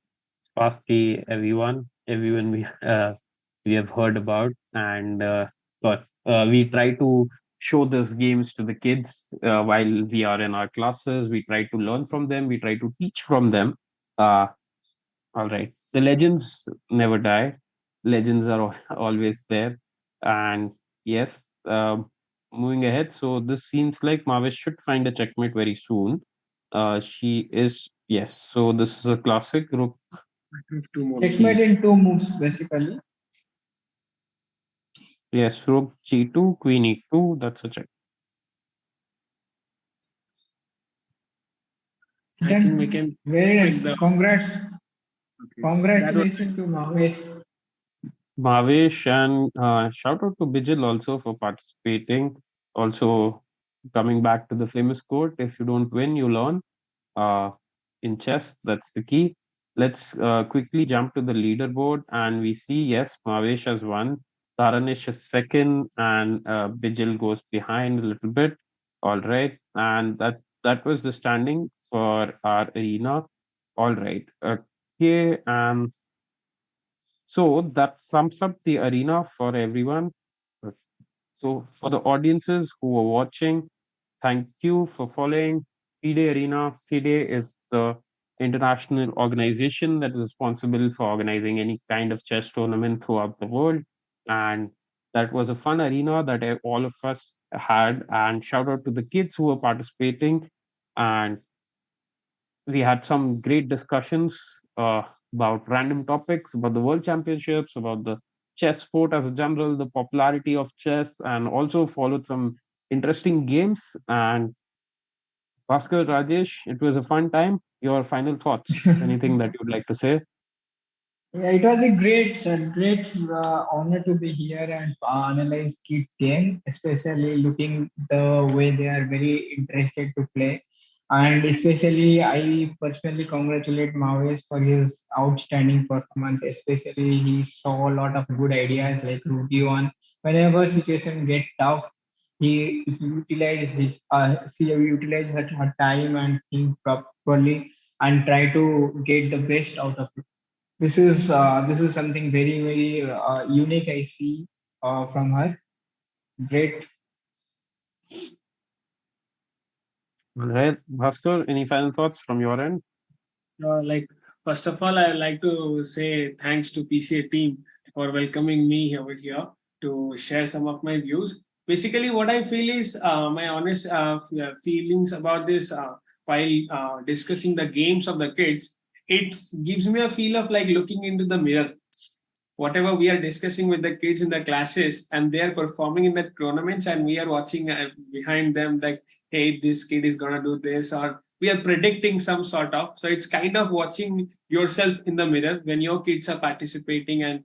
Spassky, everyone we have heard about, and but we try to show those games to the kids while we are in our classes. We try to learn from them. We try to teach from them. Uh, all right, the legends never die. Legends are always there, and yes. moving ahead. So this seems like Mavish should find a checkmate very soon. She is, yes. So this is a classic rook. I have two more Checkmate moves. in two moves, basically. Yes, rook g2, queen e2. That's a check. I think we Then can very expect nice. the Congrats. okay. That was Congratulations to Mahesh. Mavish and shout out to Bijil also for participating. Also, coming back to the famous quote: "If you don't win, you learn." Uh, in chess, that's the key. Let's quickly jump to the leaderboard, and we see yes, Mavish has won. Taranish is second, and Bijil goes behind a little bit. All right, and that was the standing for our arena. All right. Okay. So that sums up the arena for everyone. So for the audiences who are watching, thank you for following FIDE Arena. FIDE is the international organization that is responsible for organizing any kind of chess tournament throughout the world. And that was a fun arena that all of us had. And shout out to the kids who were participating. And we had some great discussions about random topics, about the world championships, about the chess sport as a general, the popularity of chess, and also followed some interesting games. And Bhaskar, Rajesh, it was a fun time. Your final thoughts? Anything that you'd like to say? Yeah, it was a great honor to be here and analyze kids' game, especially looking the way they are very interested to play. And especially, I personally congratulate Mahesh for his outstanding performance. Especially, he saw a lot of good ideas like Ruby one. Whenever situation get tough, he utilize his she utilize her time and think properly and try to get the best out of it. This is something very unique I see from her. Great. All right, Bhaskar, any final thoughts from your end? like first of all, I like to say thanks to PCA team for welcoming me over here to share some of my views. Basically, what I feel is my honest feelings about this while discussing the games of the kids. It gives me a feel of like looking into the mirror. Whatever we are discussing with the kids in the classes, and they are performing in the tournaments, and we are watching behind them like, hey, this kid is gonna do this, or we are predicting some sort of. So it's kind of watching yourself in the mirror when your kids are participating and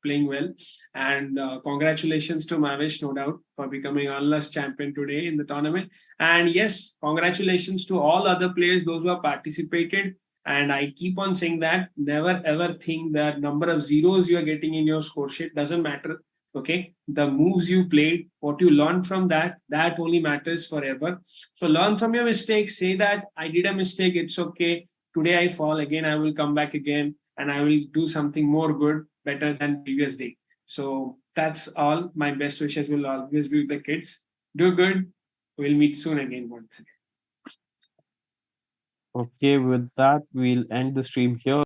playing well. And congratulations to Mavish, no doubt, for becoming unless champion today in the tournament. And yes, congratulations to all other players, those who have participated. And I keep on saying that never ever think that number of zeros you are getting in your score sheet doesn't matter. Okay. The moves you played, what you learned from that, that only matters forever. So learn from your mistakes. Say that I did a mistake. It's okay. Today I fall again. I will come back again and I will do something more good, better than previous day. So that's all. My best wishes will always be with the kids. Do good. We'll meet soon again once again. Okay, with that, we'll end the stream here.